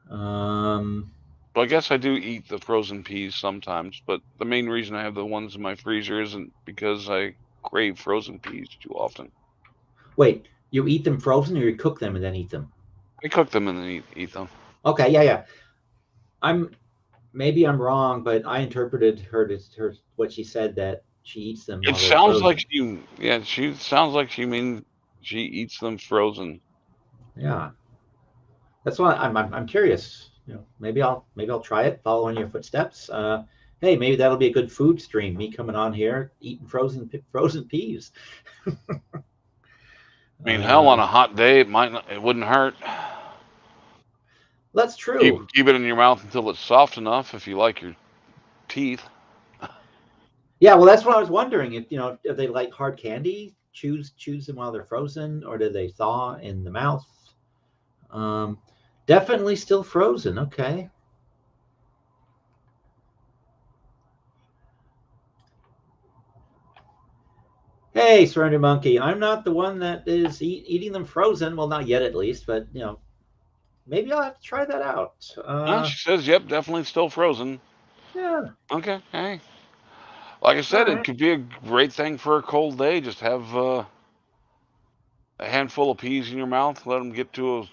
Um, So I guess I do eat the frozen peas sometimes, but the main reason I have the ones in my freezer isn't because I crave frozen peas too often. Wait, you eat them frozen or you cook them and then eat them? I cook them and then eat them. Okay, yeah, yeah. I'm maybe I'm wrong, but I interpreted her what she said that she eats them It while they're sounds like frozen. she sounds like she means she eats them frozen. Yeah, that's why I'm curious. Maybe I'll try it, follow in your footsteps. Hey, maybe that'll be a good food stream. Me coming on here eating frozen peas. I mean, hell, Uh, on a hot day, it wouldn't hurt. that's true. Keep it in your mouth until it's soft enough if you like your teeth. Yeah, well, that's what I was wondering. If they like hard candy, choose them while they're frozen, or do they thaw in the mouth? Um, Definitely still frozen. Okay. Hey, Surrender Monkey, I'm not the one that is eating them frozen. Well, not yet, at least, but maybe I'll have to try that out. She says, "Yep, definitely still frozen." Yeah. Okay, hey, like I All said, it right. could be a great thing for a cold day. Just have a handful of peas in your mouth, let them get to a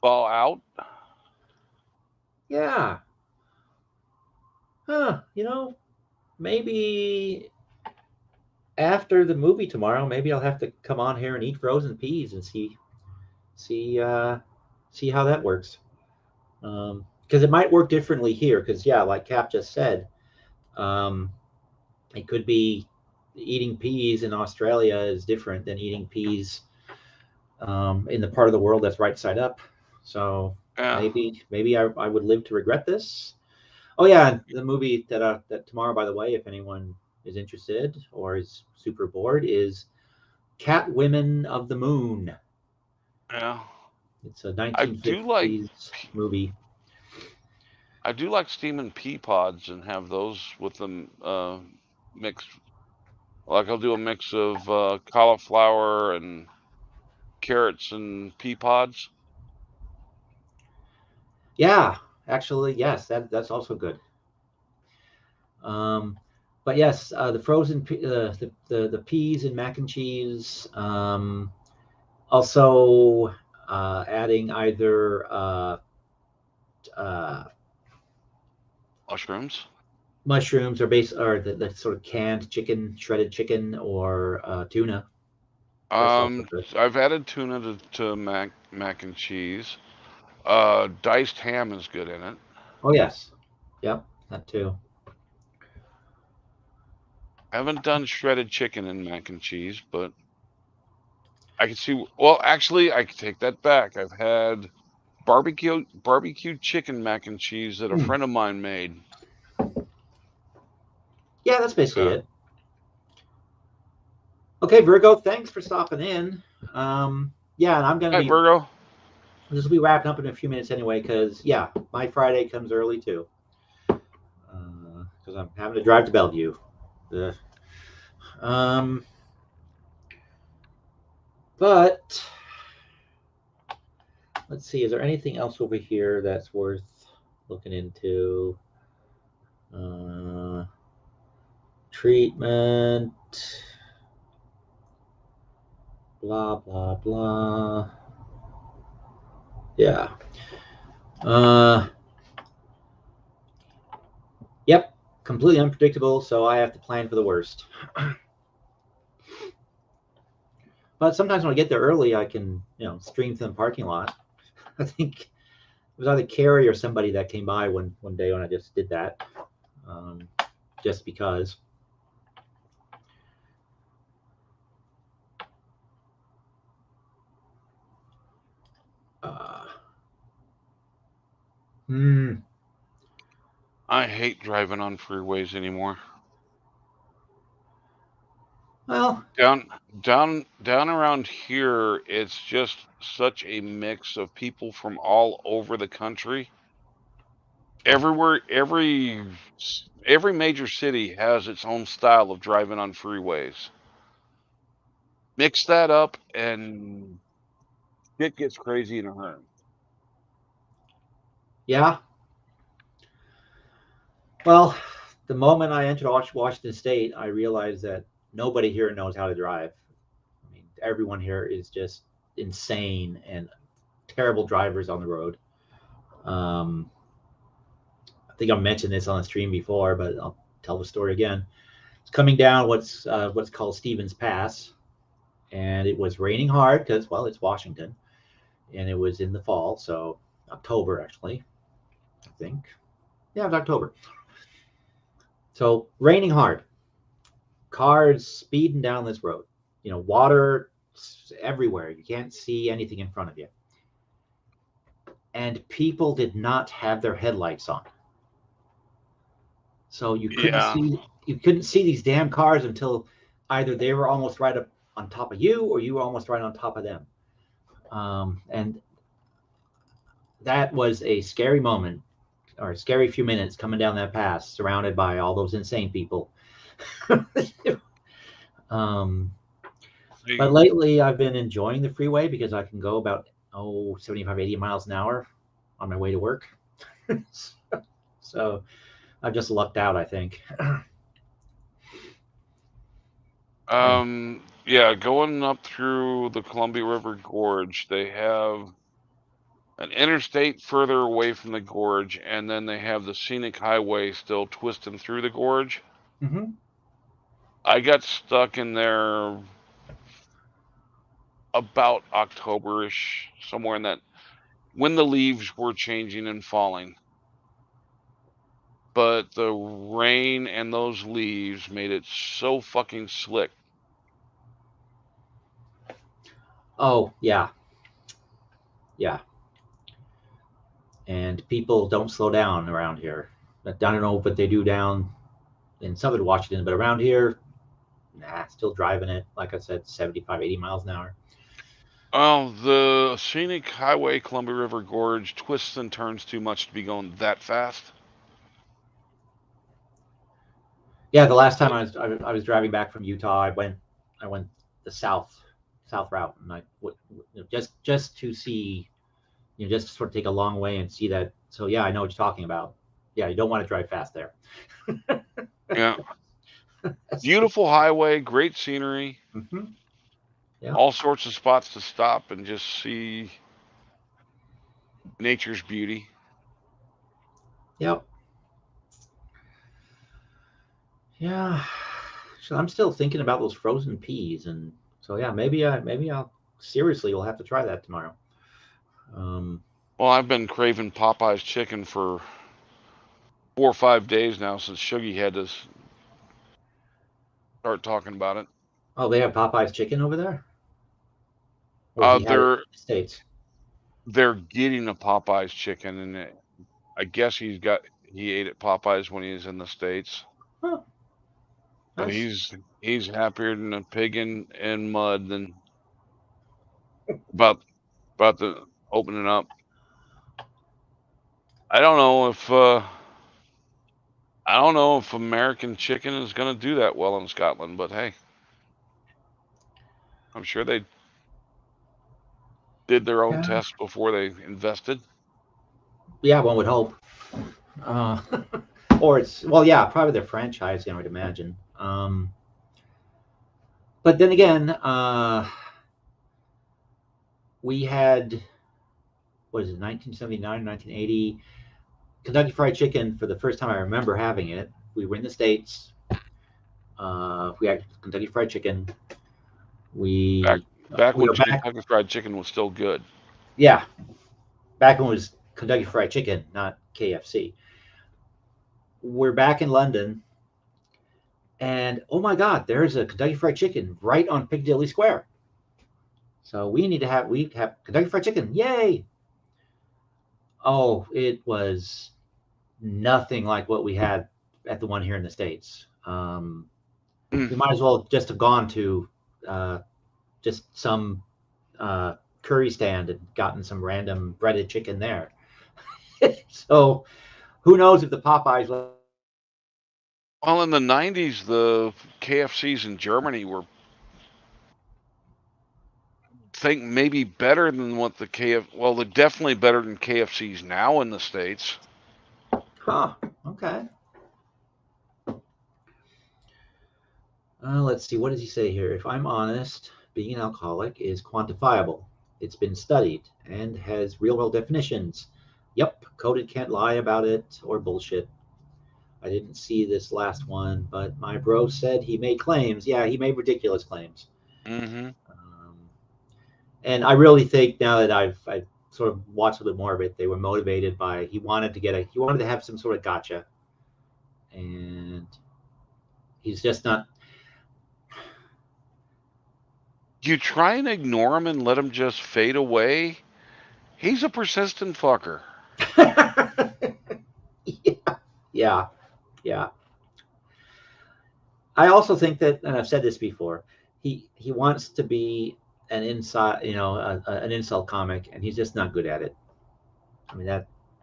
thaw out. Yeah. Huh. Maybe after the movie tomorrow, maybe I'll have to come on here and eat frozen peas and see see how that works. Because it might work differently here. Because yeah, like Cap just said, um, it could be eating peas in Australia is different than eating peas in the part of the world that's right side up. So Yeah, maybe I would live to regret this. Oh yeah, the movie that tomorrow, by the way, if anyone is interested or is super bored, is Cat Women of the Moon. yeah. It's a I do like 1950s movie. I do like steaming pea pods and have those with them mixed. Like I'll do a mix of cauliflower and carrots and pea pods. Yeah, actually, yes, that's also good. Um, but yes, the frozen the peas and mac and cheese. Also, adding either uh, Mushrooms. mushrooms or the sort of canned chicken, shredded chicken, or tuna. That's also good. I've added tuna to mac and cheese. Diced ham is good in it. Oh yes, yep, that too. I haven't done shredded chicken in mac and cheese, but I can see. Well, actually, I can take that back. I've had barbecue chicken mac and cheese that a Mm. friend of mine made. Yeah, that's basically So, it. Okay, Virgo, thanks for stopping in. Yeah, and I'm gonna all right, be Virgo. this will be wrapping up in a few minutes anyway, because yeah, my Friday comes early too. Because I'm having to drive to Bellevue. Ugh. Um, but let's see, is there anything else over here that's worth looking into? Uh, treatment, blah blah blah. Yeah. Uh, yep. Completely unpredictable, so I have to plan for the worst. But sometimes when I get there early, I can, stream to the parking lot. I think it was either Carrie or somebody that came by one day when I just did that, um, just because. Uh, hmm. I hate driving on freeways anymore. Well, Down around here, it's just such a mix of people from all over the country. Everywhere, every major city has its own style of driving on freeways. Mix that up, and it gets crazy in a hurry. yeah. Well, the moment I entered Washington State, I realized that nobody here knows how to drive. I mean, everyone here is just insane and terrible drivers on the road. Um, I think I mentioned this on the stream before, but I'll tell the story again. It's coming down what's called Stevens Pass, and it was raining hard because, well, it's Washington, and it was in the fall, so October actually, I think. Yeah, it was October. So raining hard, cars speeding down this road. Water everywhere. You can't see anything in front of you, and people did not have their headlights on, so Yeah. you couldn't see these damn cars until either they were almost right up on top of you or you were almost right on top of them. And that was a scary moment or a scary few minutes coming down that pass, surrounded by all those insane people. um, but I, lately, I've been enjoying the freeway because I can go about 75, 80 miles an hour on my way to work. So I've just lucked out, I think. And yeah, going up through the Columbia River Gorge, they have an interstate further away from the gorge, and then they have the scenic highway still twisting through the gorge. mhm. I got stuck in there about Octoberish, somewhere in that, when the leaves were changing and falling. But the rain and those leaves made it so fucking slick. Oh, yeah, yeah. And people don't slow down around here. I don't know what they do down in southern Washington, but around here, nah, still driving it, like I said, 75, 80 miles an hour. Well, the scenic highway, Columbia River Gorge, twists and turns too much to be going that fast. Yeah, the last time But I was driving back from Utah, I went the south route, and just to see, just to sort of take a long way and see that. So yeah, I know what you're talking about. Yeah, you don't want to drive fast there. Yeah. That's true. Beautiful highway, great scenery, Hmm. Yeah. all sorts of spots to stop and just see nature's beauty. Yep. Yeah. So I'm still thinking about those frozen peas, and so yeah, maybe I'll seriously will have to try that tomorrow. Um, Well, I've been craving Popeye's chicken for 4 or 5 days now since Shuggy had to start talking about it. oh, they have Popeye's chicken over there, or Uh, he had it they're in the States. they're getting a Popeye's chicken, and I guess he ate at Popeyes when he was in the States, Oh, but that's he's happier than a pig in mud than about the opening up. I don't know if I don't know if American chicken is going to do that well in Scotland, but hey, I'm sure they did their own yeah, tests before they invested. yeah. One would hope. Uh, or it's well, yeah, probably their franchising, I would imagine. But then again, we had what is it, 1979, 1980, Kentucky Fried Chicken for the first time I remember having it. We were in the States. We had Kentucky Fried Chicken. Back We back we when were back. Kentucky Fried Chicken was still good. Yeah, back when it was Kentucky Fried Chicken, not KFC. We're back in London, and oh my God, there's a Kentucky Fried Chicken right on Piccadilly Square. So we have Kentucky Fried Chicken. Yay! Oh, it was nothing like what we had at the one here in the States. Mm. We might as well just have gone to uh, just some uh, curry stand and gotten some random breaded chicken there. So who knows if the Popeyes. Well, in the '90s, the KFCs in Germany were think maybe better than what the KF. Well, they're definitely better than KFCs now in the states. Huh? Okay. Let's see. What does he say here? If I'm honest, being an alcoholic is quantifiable. It's been studied and has real world definitions. Yep, coded can't lie about it or bullshit. I didn't see this last one, but my bro said he made claims. Yeah, he made ridiculous claims. Mm-hmm. Um, and I really think now that I've sort of watched a little bit more of it, they were motivated by he wanted to have some sort of gotcha, and he's just not. You try and ignore him and let him just fade away. He's a persistent fucker. Yeah, yeah, yeah. I also think that, and I've said this before, he wants to be an inside, an insult comic, and he's just not good at it. I mean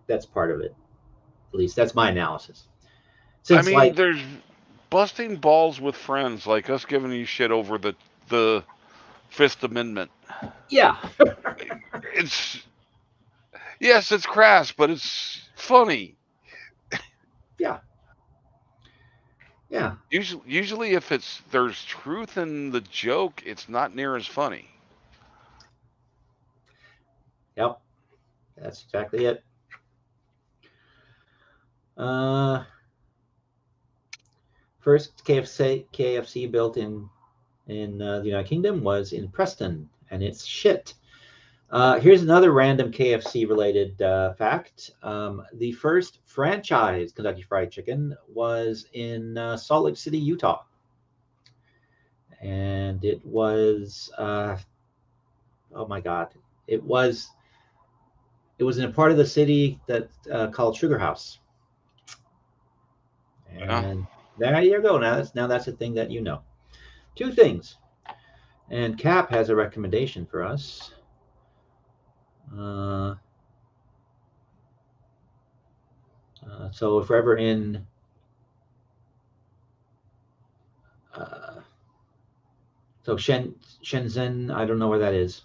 that's part of it. At least that's my analysis. I Since mean, like, there's busting balls with friends like us giving you shit over the Fifth Amendment. yeah, It's yes, it's crass, but it's funny. yeah, yeah, Usually, if it's there's truth in the joke, it's not near as funny. yep, that's exactly it. Uh, First KFC built in the United Kingdom was in Preston, and it's shit. Here's another random KFC related fact. The first franchise Kentucky Fried Chicken was in Salt Lake City, Utah. And oh my God, it was, it was in a part of the city that called Sugar House. Yeah. And there you go. Now that's a thing that you know. Two things. And Cap has a recommendation for us. Uh, so if we're ever in uh, So Shenzhen, I don't know where that is. Is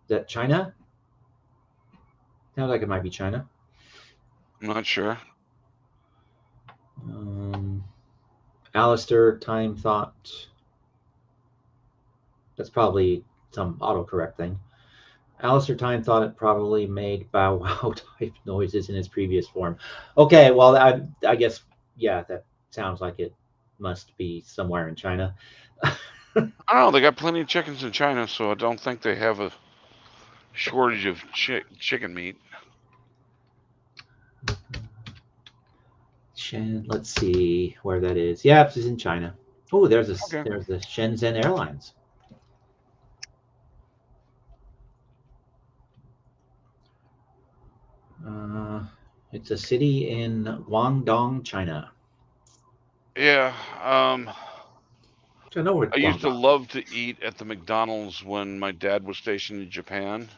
that China? Sounds like it might be China. I'm not sure. Um, Alistair Time thought that's probably some autocorrect thing. Alistair Time thought it probably made bow wow type noises in its previous form. Okay, well, I guess, yeah, that sounds like it must be somewhere in China. I don't know. They got plenty of chickens in China, so I don't think they have a shortage of chicken meat. Let's see where that is. Yeah, it's in China. Oh, Okay. there's the Shenzhen Airlines. Uh, it's a city in Guangdong, China. Yeah. I know where I used to Guangdong. love to eat at the McDonald's when my dad was stationed in Japan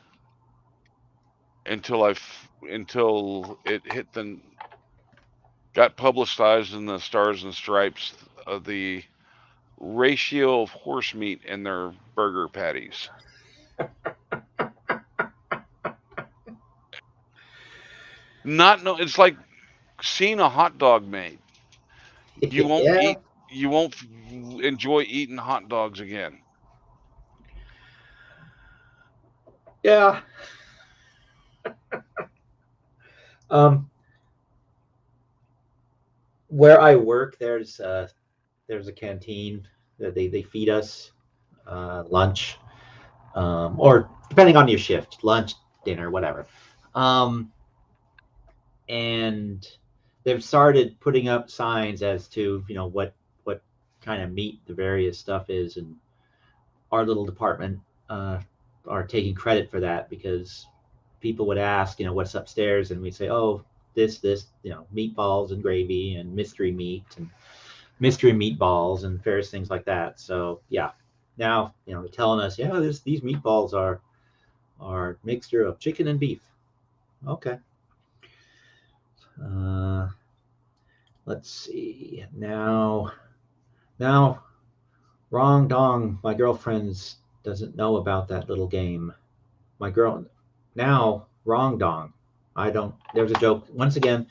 until it hit the got publicized in the Stars and Stripes of the ratio of horse meat in their burger patties. Not no, it's like seeing a hot dog made. You won't Yeah, eat. You won't enjoy eating hot dogs again. yeah. Um, where I work, there's a canteen that they feed us lunch, or depending on your shift, lunch, dinner, whatever. Um, and they've started putting up signs as to what kind of meat the various stuff is, and our little department uh, are taking credit for that because people would ask, what's upstairs, and we say, oh, this, meatballs and gravy and mystery meat and mystery meatballs and various things like that. So yeah, now they're telling us, yeah, these meatballs are mixture of chicken and beef. Okay. Uh, let's see. Now, wrong dong. My girlfriend's doesn't know about that little game. My girl, now wrong dong. I don't. There's a joke. Once again,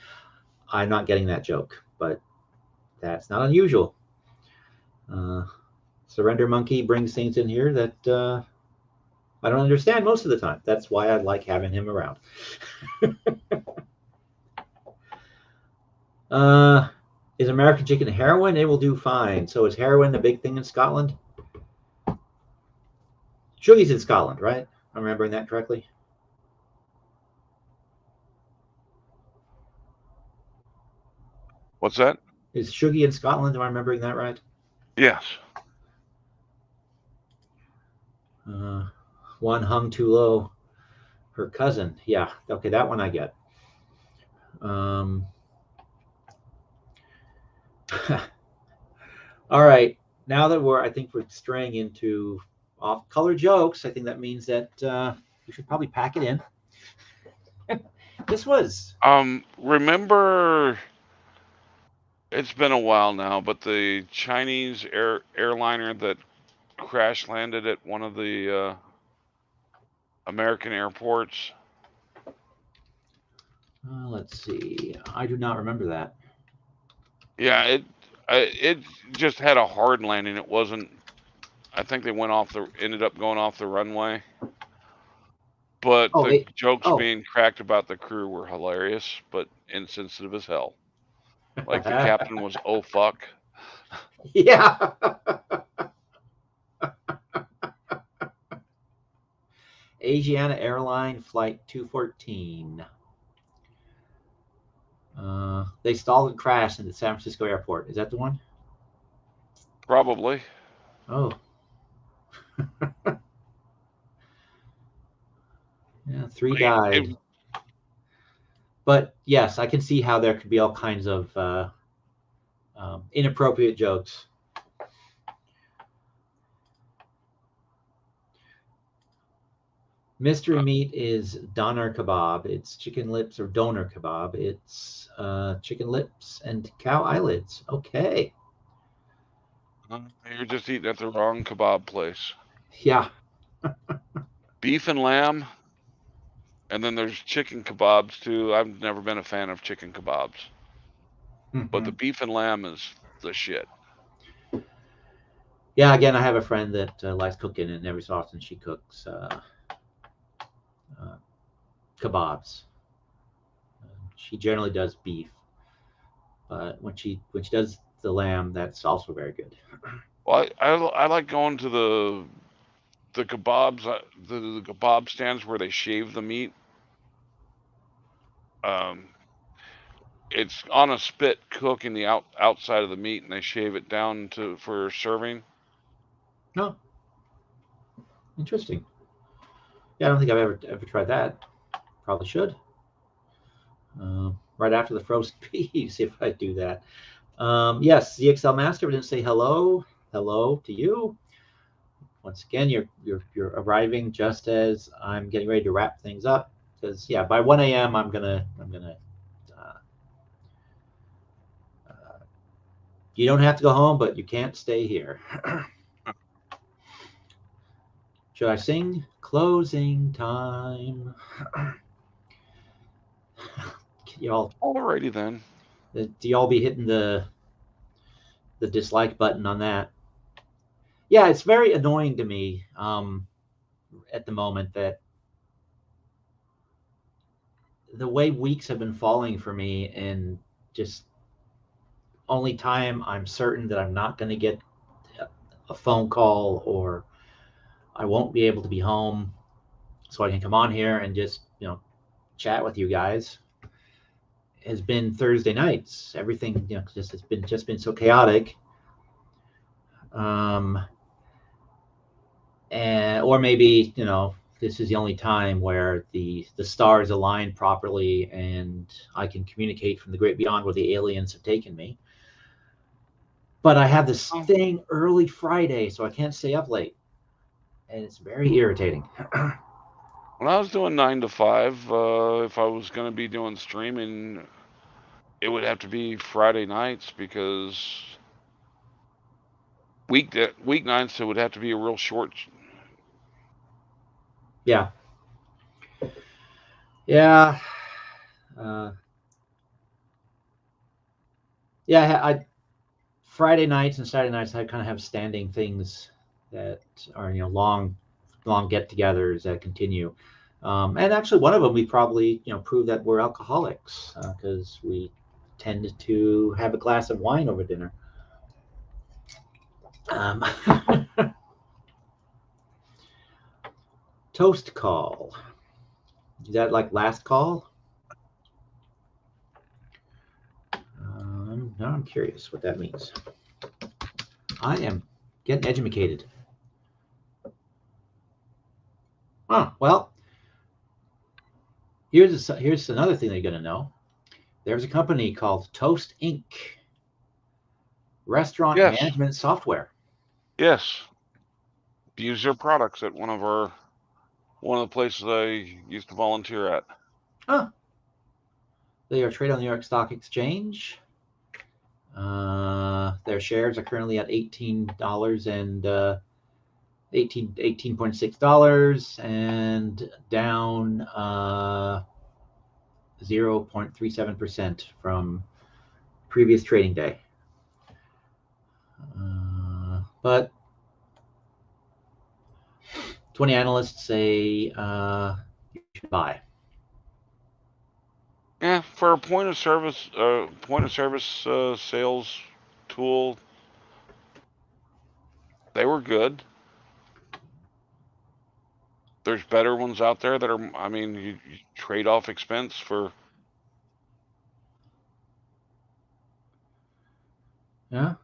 I'm not getting that joke, but that's not unusual. Uh, Surrender Monkey brings things in here that I don't understand most of the time. That's why I like having him around. Uh, is American chicken heroin? It will do fine. So is heroin the big thing in Scotland? Shuggy's in Scotland, right? I'm remembering that correctly. What's that? Is Shuggy in Scotland? Am I remembering that right? Yes. Uh, One hung too low. Her cousin. Yeah. Okay, that one I get. Um, all right. Now that I think we're straying into off-color jokes. I think that means that we should probably pack it in. This was. Remember, it's been a while now, but the Chinese airliner that crash landed at one of the American airports. Let's see. I do not remember that. Yeah, it just had a hard landing. It wasn't. I think they ended up going off the runway. But Oh, the they. jokes Oh, being cracked about the crew were hilarious, but insensitive as hell. Like the captain was, oh fuck. yeah. Asiana Airline Flight 214. They stalled and crashed in the San Francisco airport. Is that the one? Probably. Oh, yeah, three Like, died. But yes, I can see how there could be all kinds of inappropriate jokes. Mystery meat is doner kebab. It's chicken lips or doner kebab. It's chicken lips and cow eyelids. Okay. you're just eating at the wrong kebab place. Yeah. Beef and lamb, and then there's chicken kebabs too. I've never been a fan of chicken kebabs, but the Mhm. beef and lamb is the shit. Yeah, again, I have a friend that likes cooking, and every so often she cooks uh, kebabs. She generally does beef, but when she does the lamb, that's also very good. Well, I like going to the kebabs, the kebab stands where they shave the meat. Um, it's on a spit cooking the outside of the meat, and they shave it down to for serving. No, interesting. Yeah, I don't think I've ever tried that. Probably should. Right after the frozen peas, if I do that. Yes, ZXL Master didn't say hello. Hello to you. Once again, you're arriving just as I'm getting ready to wrap things up. Because yeah, by 1 a.m. I'm gonna. Uh, uh, you don't have to go home, but you can't stay here. Should I sing closing time? y'all, Alrighty then. do y'all be hitting the dislike button on that? Yeah, it's very annoying to me at the moment that the way weeks have been falling for me, and just only time I'm certain that I'm not going to get a phone call, or I won't be able to be home so I can come on here and just, chat with you guys, has been Thursday nights. Everything, just has been so chaotic. Um, and or maybe, this is the only time where the stars align properly and I can communicate from the great beyond where the aliens have taken me. But I have this Oh, thing early Friday, so I can't stay up late, and it's very irritating. when I was doing 9 to 5, if I was going to be doing streaming, it would have to be Friday nights because weeknights it would have to be a real short. Yeah, yeah, uh, yeah. Friday nights and Saturday nights, I kind of have standing things that are, long get-togethers that continue. And actually, one of them we probably, prove that we're alcoholics because we tend to have a glass of wine over dinner. Um, toast call. Is that like last call? Now I'm curious what that means. I am getting educated. Well, here's another thing that you're going to know. There's a company called Toast Inc. Restaurant Yes, management software. yes. Use their products at one of the places I used to volunteer at. Huh. They are traded on the New York Stock Exchange. Their shares are currently at $18 and 18.6 and down 0.37% from previous trading day. But 20 analysts say you should buy. Yeah, for a point of service sales tool, they were good. There's better ones out there that are. I mean, you trade off expense for. Yeah.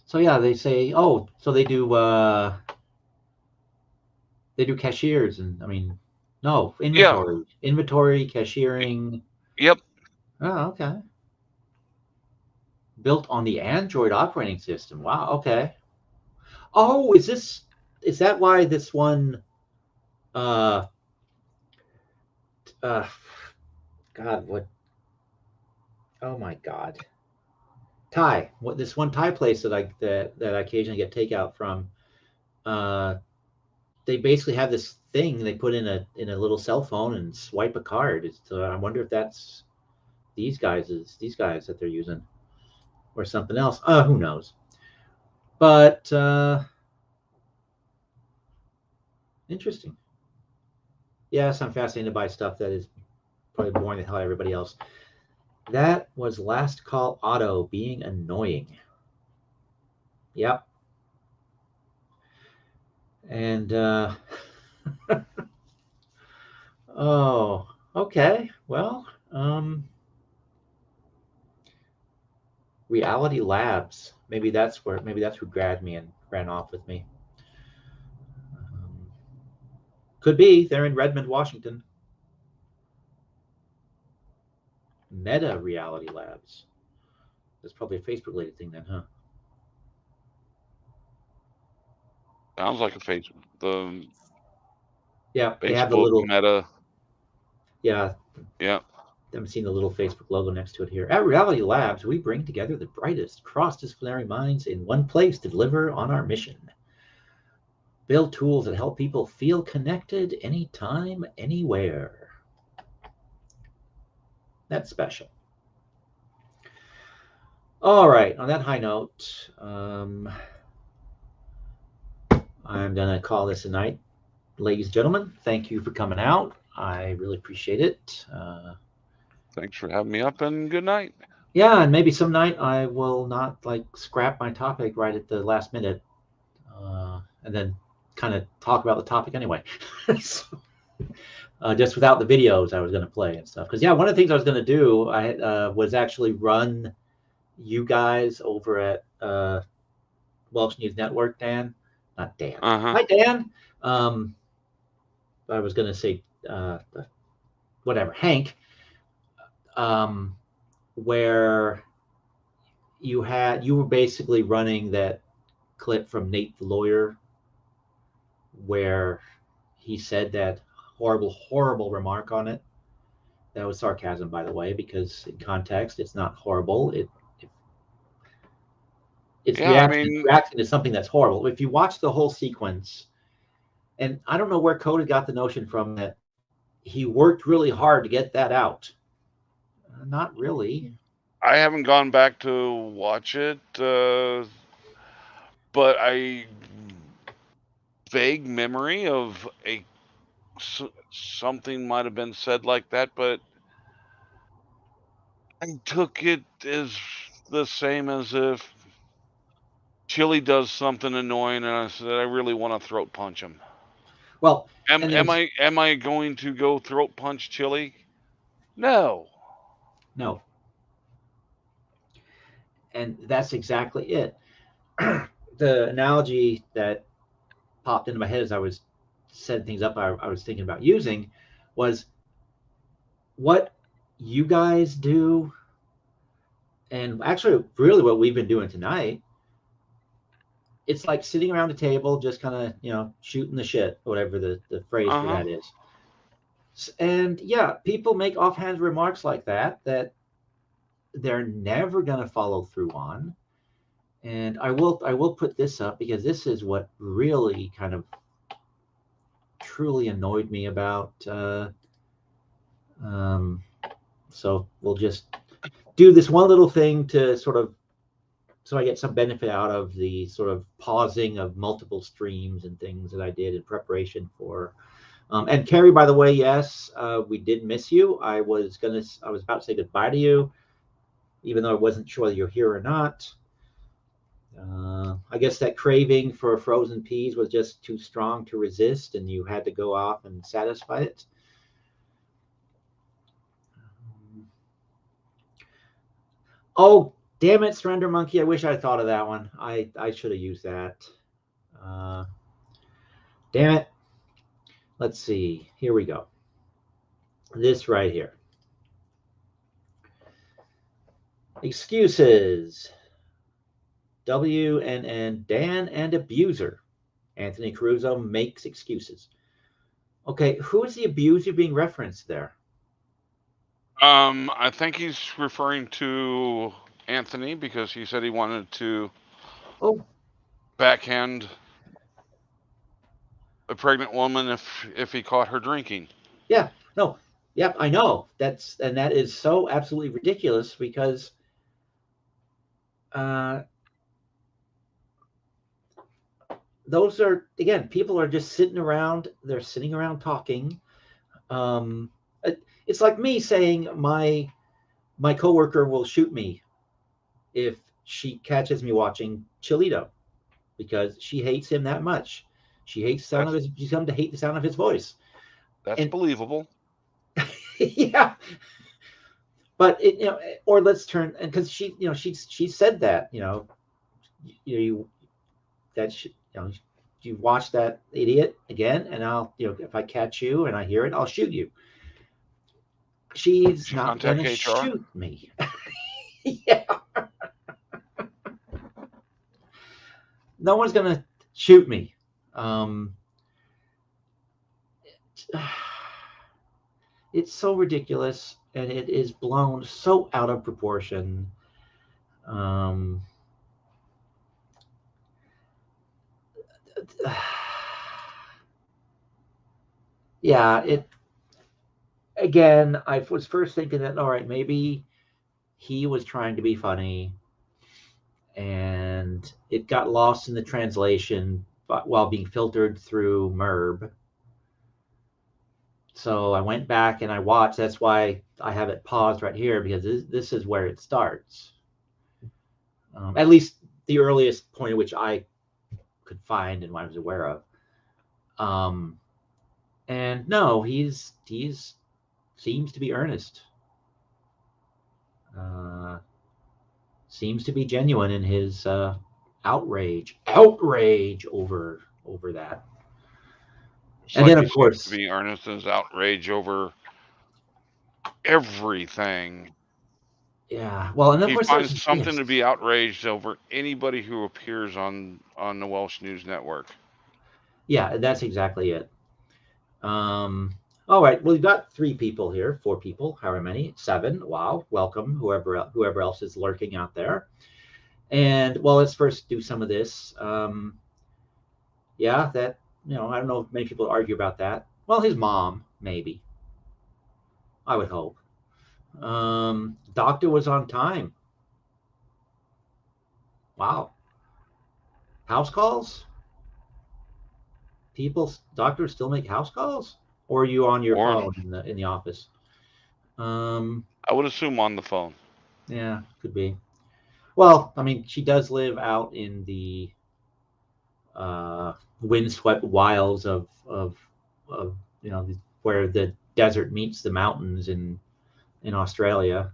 So yeah, they say, oh, so they do cashiers, and I mean, no, Yeah. inventory, cashiering. Yep. Oh, okay. Built on the Android operating system. Wow. Okay. Oh, is that why this one? Uh, uh, God, what? Oh my God. Thai. What this one Thai place that I occasionally get takeout from. Uh, they basically have this thing they put in a little cell phone and swipe a card. So I wonder if that's these guys that they're using, or something else. Who knows? But interesting. Yes, I'm fascinated by stuff that is probably boring the hell out of everybody else. That was Last Call Auto being annoying. Yep. And oh, okay. Well, Reality Labs. Maybe that's who grabbed me and ran off with me. Um, could be. They're in Redmond, Washington. Meta Reality Labs. That's probably a Facebook related thing then, huh? Sounds like the Yeah, they have the Facebook little. Meta. Yeah, Yeah, I'm seeing the little Facebook logo next to it here. At Reality Labs, we bring together the brightest cross-disciplinary minds in one place to deliver on our mission. Build tools that help people feel connected anytime, anywhere. That's special. All right. On that high note, I'm gonna call this a night, ladies and gentlemen. Thank you for coming out. I really appreciate it. thanks for having me up, and good night. Yeah, and maybe some night I will not like scrap my topic right at the last minute, and then kind of talk about the topic anyway. So, just without the videos I was going to play and stuff. Because yeah, one of the things I was going to do I was actually run you guys over at Welsh News Network, Dan. Not Dan. Uh-huh. Hi, Dan. Um, I was going to say whatever, Hank, um, where you were basically running that clip from Nate the lawyer, where he said that horrible remark on it. That was sarcasm, by the way, because in context, it's not horrible. It's Yeah, I reacting mean, to something that's horrible. If you watch the whole sequence, and I don't know where Coda got the notion from that he worked really hard to get that out. Not really. I haven't gone back to watch it, but I vague memory of something might have been said like that, but I took it as the same as if Chili does something annoying, and I said I really want to throat punch him. Well, Am and am there's I am I going to go throat punch Chili? No. no, and that's exactly it. The analogy that popped into my head as I was setting things up, I was thinking about using was what you guys do, and actually, really, what we've been doing tonight. It's like sitting around a table, just kind of shooting the shit, whatever the phrase for Uh-huh. that is. And yeah, people make offhand remarks like that they're never going to follow through on. And I will put this up because this is what really kind of truly annoyed me about. Um, so we'll just do this one little thing to sort of so I get some benefit out of the sort of pausing of multiple streams and things that I did in preparation for. And Carrie, by the way, yes, we did miss you. I was about to say goodbye to you, even though I wasn't sure whether you're here or not. I guess that craving for frozen peas was just too strong to resist, and you had to go off and satisfy it. Oh, damn it, Surrender Monkey! I wish I thought of that one. I should have used that. Uh, damn it. Let's see. Here we go. This right here. Excuses. WNN Dan and abuser. Anthony Caruso makes excuses. Okay, who is the abuser being referenced there? I think he's referring to Anthony because he said he wanted to Oh, backhand a pregnant woman if he caught her drinking. yeah. No. Yep, I know. That is so absolutely ridiculous because uh those are, again, people are just sitting around. They're sitting around talking. Um, it's like me saying my coworker will shoot me if she catches me watching Chilito because she hates him that much. She hates the sound of That's his. She's come to hate the sound of his voice. that's And believable. yeah, but it, or let's turn, and because she said that, you that you watch that idiot again, and I'll, if I catch you and I hear it, I'll shoot you. She's Did you not contact gonna HR? shoot me. Yeah, no one's gonna shoot me. Um, it's so ridiculous, and it is blown so out of proportion. Um, yeah, it again. I was first thinking that, all right, maybe he was trying to be funny, and it got lost in the translation while being filtered through Merb. So I went back and I watched. That's why I have it paused right here, because this is where it starts. At least the earliest point at which I could find and what I was aware of. Um, and no, he's seems to be earnest. Uh, Seems to be genuine in his outrage over that. It's And like then he of seems to course, be earnest in his outrage over everything. yeah. Well, and of He course finds there's, something to be outraged over anybody who appears on the Welsh News Network. yeah, that's exactly it. Um, all right. Well, we've got three people here, four people, however many, seven. Wow. Welcome, whoever else is lurking out there. And well, let's first do some of this. Yeah, that, I don't know if many people argue about that. Well, his mom, maybe. I would hope. Doctor was on time. Wow. House calls? Doctors still make house calls? Or are you on your Or phone in the office? Um, I would assume on the phone. yeah, could be. Well, I mean, she does live out in the uh, windswept wilds of where the desert meets the mountains in Australia.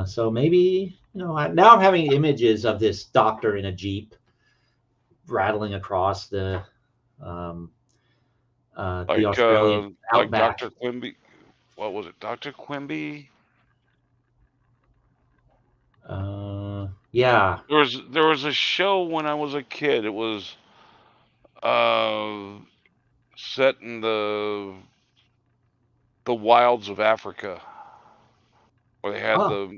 So maybe, now I'm having images of this doctor in a jeep rattling across um, the Australian Like outback. Dr. Quimby. What was it? Dr. Quimby? Yeah. There was a show when I was a kid. It was uh set in the wilds of Africa, where they had Oh,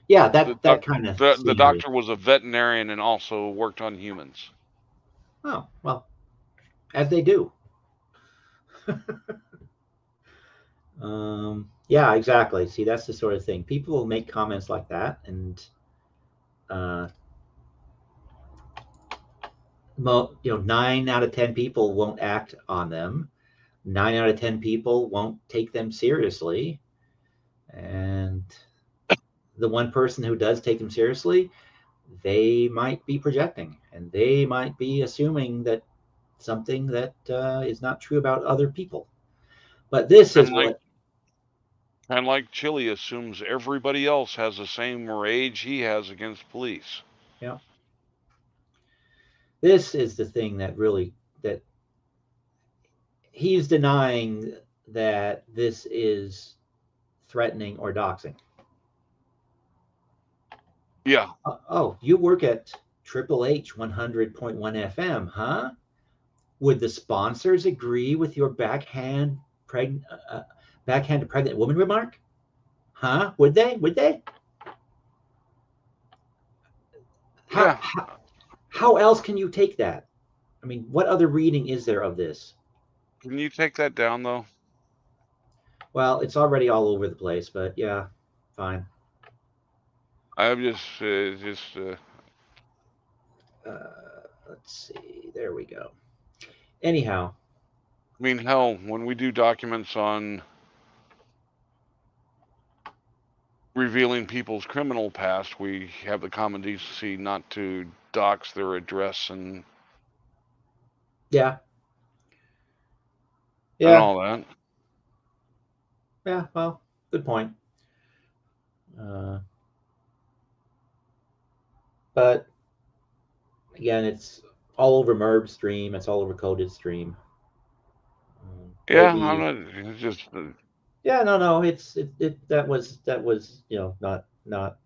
yeah. the That doc, kind of the scenery. doctor was a veterinarian and also worked on humans. Oh, well, as they do. Yeah, exactly. See, that's the sort of thing. People will make comments like that, and uh, 9 out of 10 people won't act on them. 9 out of 10 people won't take them seriously, and the one person who does take them seriously, they might be projecting, and they might be assuming that something that is not true about other people. But this And is like what, and like Chile assumes everybody else has the same rage he has against police. yeah, this is the thing that really, that he's denying that this is threatening or doxing. Yeah, Oh, you work at Triple H 100.1 FM, huh? Would the sponsors agree with your backhand pregnant woman remark? Huh? Would they? Would they? How, yeah. how how else can you take that? I mean, what other reading is there of this? Can you take that down though? Well, it's already all over the place, but yeah, fine. I'm just Let's see. There we go. Anyhow, I mean, hell, when we do documents on revealing people's criminal past, we have the common decency not to dox their address and yeah, and yeah, all that. yeah. Well, good point. Uh, but again, it's all over Merb stream. It's all over Coded stream. Yeah, I'm Maybe. not. It's just Yeah, no, no. That was not.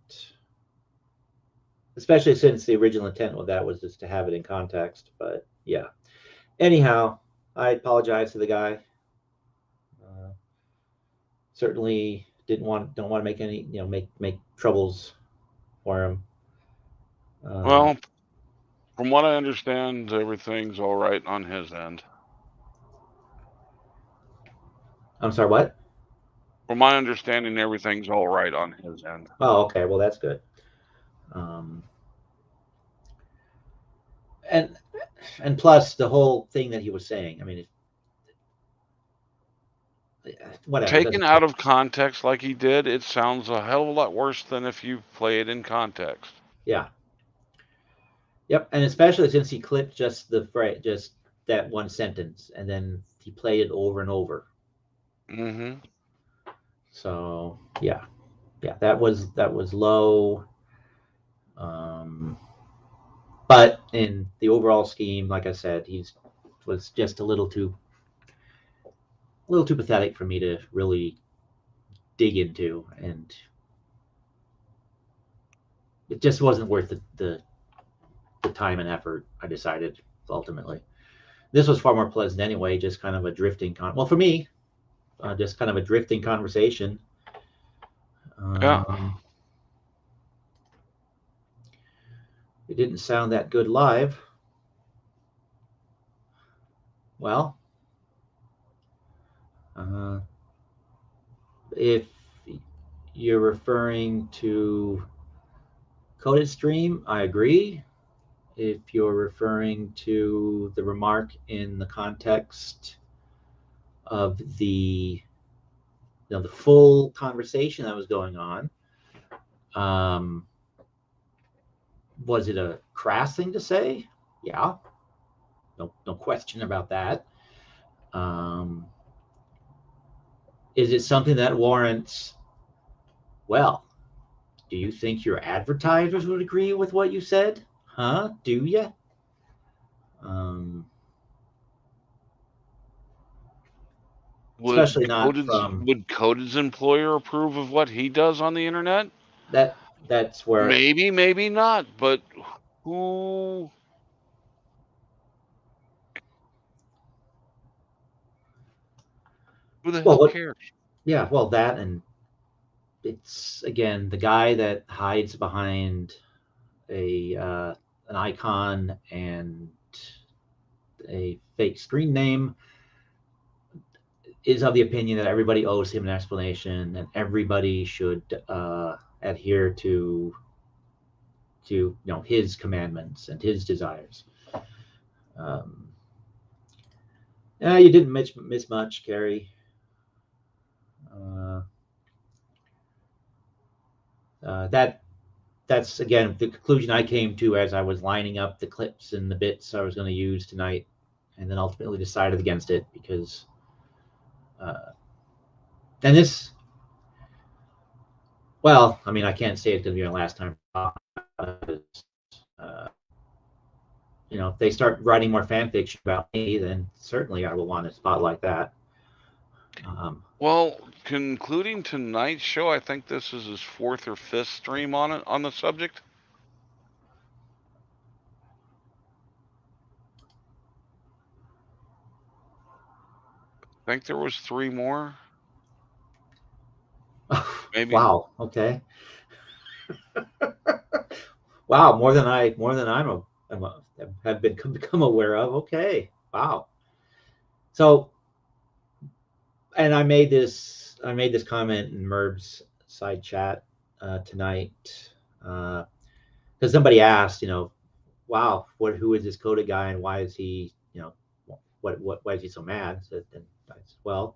Especially since the original intent of that was just to have it in context. But yeah. Anyhow, I apologize to the guy. Uh, Certainly don't want to make any make troubles for him. Uh, well, from what I understand, everything's all right on his end. I'm sorry. What? From my understanding, everything's all right on his end. Oh, okay. Well, that's good. Um, and and plus the whole thing that he was saying. I mean, whatever. It Taken doesn't. out of context like he did, it sounds a hell of a lot worse than if you play it in context. Yeah. Yep. And especially since he clipped just the phrase, just that one sentence, and then he played it over and over. Mm-hmm. So yeah, yeah. That was low. Um, but in the overall scheme, like I said, he's was just a little too pathetic for me to really dig into, and it just wasn't worth the time and effort. I decided ultimately this was far more pleasant anyway, just kind of a drifting well for me, just kind of a drifting conversation. Yeah. um, it didn't sound that good live. Well, uh, if you're referring to coded stream, I agree. If you're referring to the remark in the context of the full conversation that was going on, um, was it a crass thing to say? Yeah, no question about that. Um, is it something that warrants? Well, do you think your advertisers would agree with what you said? Huh? Do you? Um, Would Especially not from Coded's employer approve of what he does on the internet? that. That's where. Maybe, maybe not. But who who the Well, hell what? cares? Yeah, well, that, and it's again the guy that hides behind a an icon and a fake screen name is of the opinion that everybody owes him an explanation and everybody should adhere to his commandments and his desires. Um, you didn't miss much, Carrie. Uh, that's again the conclusion I came to as I was lining up the clips and the bits I was going to use tonight, and then ultimately decided against it because, uh, and this, well, I mean, I can't say it's going to be my last time. Uh, if they start writing more fan fiction about me, then certainly I will want to spotlight that. Um, Well, concluding tonight's show, I think this is his fourth or fifth stream on it on the subject. I think there was three more. Maybe. wow. Okay. Wow. More than have become aware of. Okay. Wow. So, and I made this comment in Merb's side chat tonight because somebody asked, wow, who is this Coda guy and why is he, why is he so mad? So then I said, well,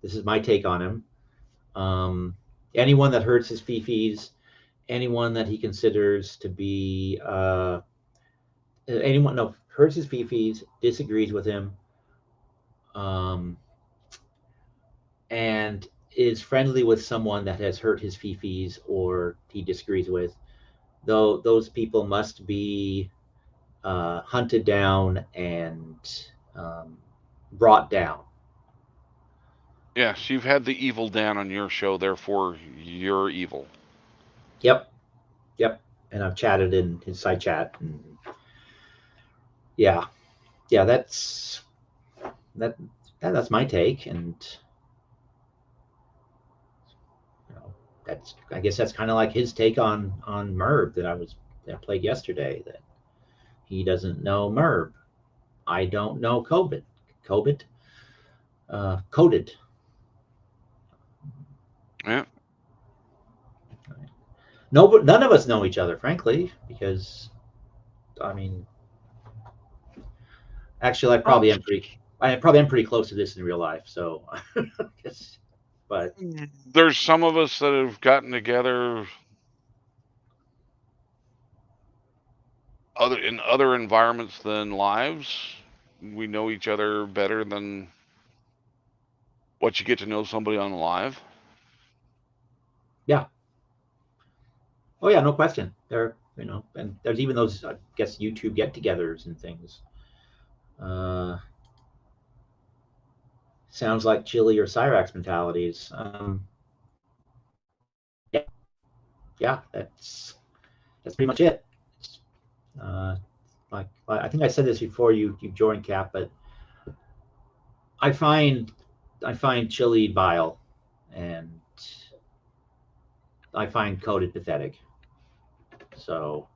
this is my take on him. Um, Anyone that hurts his fifis, anyone that he considers to be anyone no hurts his fifis, disagrees with him, um, and is friendly with someone that has hurt his fifis or he disagrees with, though those people must be hunted down and brought down. Yes, you've had the evil Dan on your show, therefore you're evil. Yep, yep. And I've chatted in his side chat. And yeah, yeah. That, that's my take, and you know, that's I guess that's kind of like his take on Merv that played yesterday. That he doesn't know Merv. I don't know Cobit. Cobit. Coded. Yeah. No, but none of us know each other, frankly, because I mean, actually, Oh, I probably am pretty close to this in real life. So, guess, but there's some of us that have gotten together other in other environments than lives. We know each other better than what you get to know somebody on live. yeah, oh yeah, no question. And there's even those, I guess, YouTube get-togethers and things. Uh, Sounds like Chili or Cyrax mentalities. Yeah, yeah, that's pretty much it. Uh, like I think I said this before you joined Cap, but I find I find Chili vile, and I find Coded pathetic. So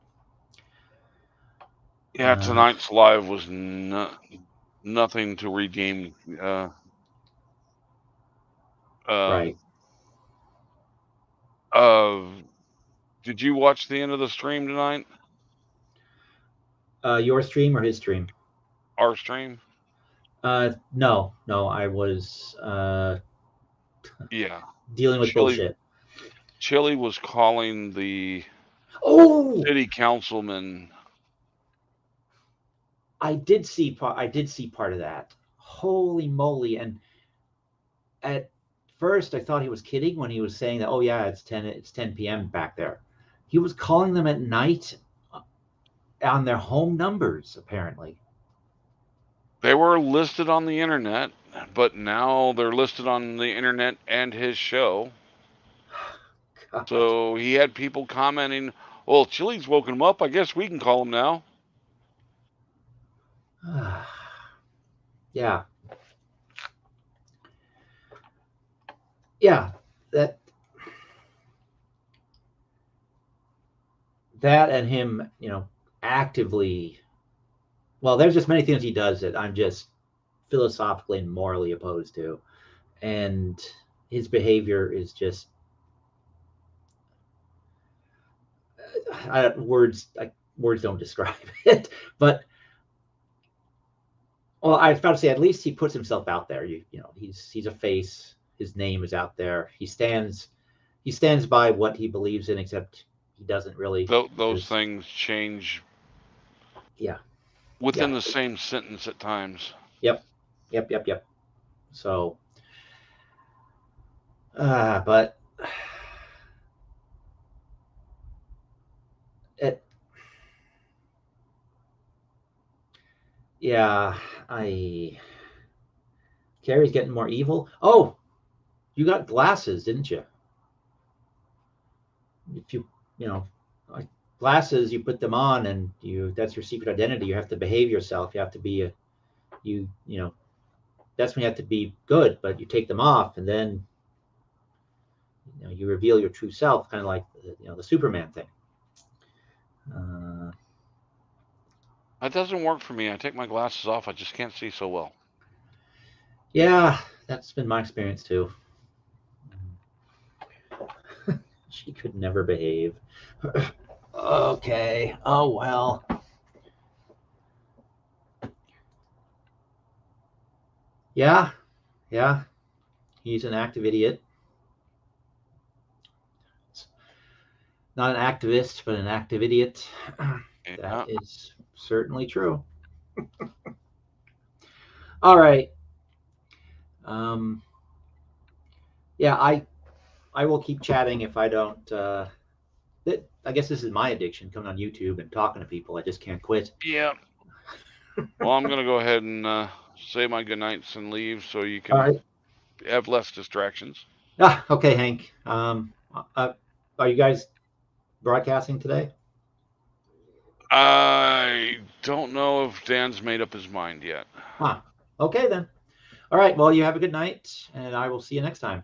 Yeah, uh, tonight's live was nothing to redeem. right, Um, uh, did you watch the end of the stream tonight? your stream or his stream? Our stream? No, no, I was Yeah. dealing with Chili bullshit. Chili was calling the Oh, city councilman. I did see part of that. Holy moly! And at first, I thought he was kidding when he was saying that. Oh yeah, it's 10 p.m. back there. He was calling them at night on their home numbers, apparently. They were listed on the internet, but now they're listed on the internet and his show. God. So he had people commenting, "Well, Chili's woken him up. I guess we can call him now." Yeah, yeah. That that and him, actively. Well, there's just many things he does that I'm just philosophically and morally opposed to, and his behavior is just words don't describe it. But well, I was about to say at least he puts himself out there. He's a face. His name is out there. He stands by what he believes in, except he doesn't really. Those There's things change Yeah, within yeah, the same sentence at times. yep, yep, yep, yep. So, but it, yeah, I Carrie's getting more evil. Oh, you got glasses, didn't you? If you know, like glasses, you put them on, and that's your secret identity. You have to behave yourself. You have to be you know, that's when you have to be good. But you take them off, and then you reveal your true self, kind of like the Superman thing. Uh, That doesn't work for me. I take my glasses off. I just can't see so well. yeah, that's been my experience too. She could never behave. Okay. Oh well. Yeah, yeah. He's an active idiot. Not an activist, but an active idiot. That Yeah. is certainly true. All right. Um, yeah, I will keep chatting if I don't. I guess this is my addiction, coming on YouTube and talking to people. I just can't quit. Yeah. Well, I'm gonna go ahead and say my goodnights and leave so you All can right. have less distractions. Ah, okay, Hank. Are you guys broadcasting today? I don't know if Dan's made up his mind yet. Huh. Okay then. All right. Well, you have a good night, and I will see you next time.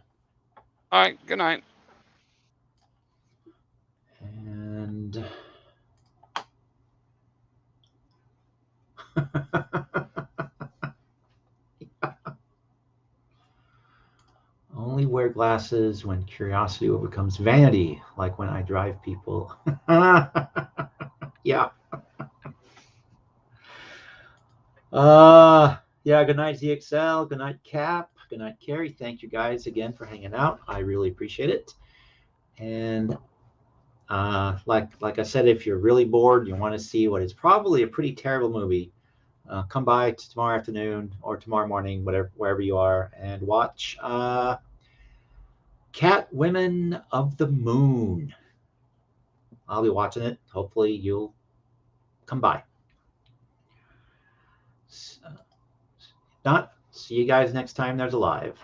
All right. Good night. And only wear glasses when curiosity overcomes vanity, like when I drive people. Yeah. Yeah. Good night, ZXL. Good night, Cap. Good night, Carrie. Thank you guys again for hanging out. I really appreciate it. And like I said, if you're really bored, you want to see what is probably a pretty terrible movie, come by tomorrow afternoon or tomorrow morning, whatever wherever you are, and watch Cat Women of the Moon. I'll be watching it. Hopefully, you'll come by. Not see you guys next time there's a live.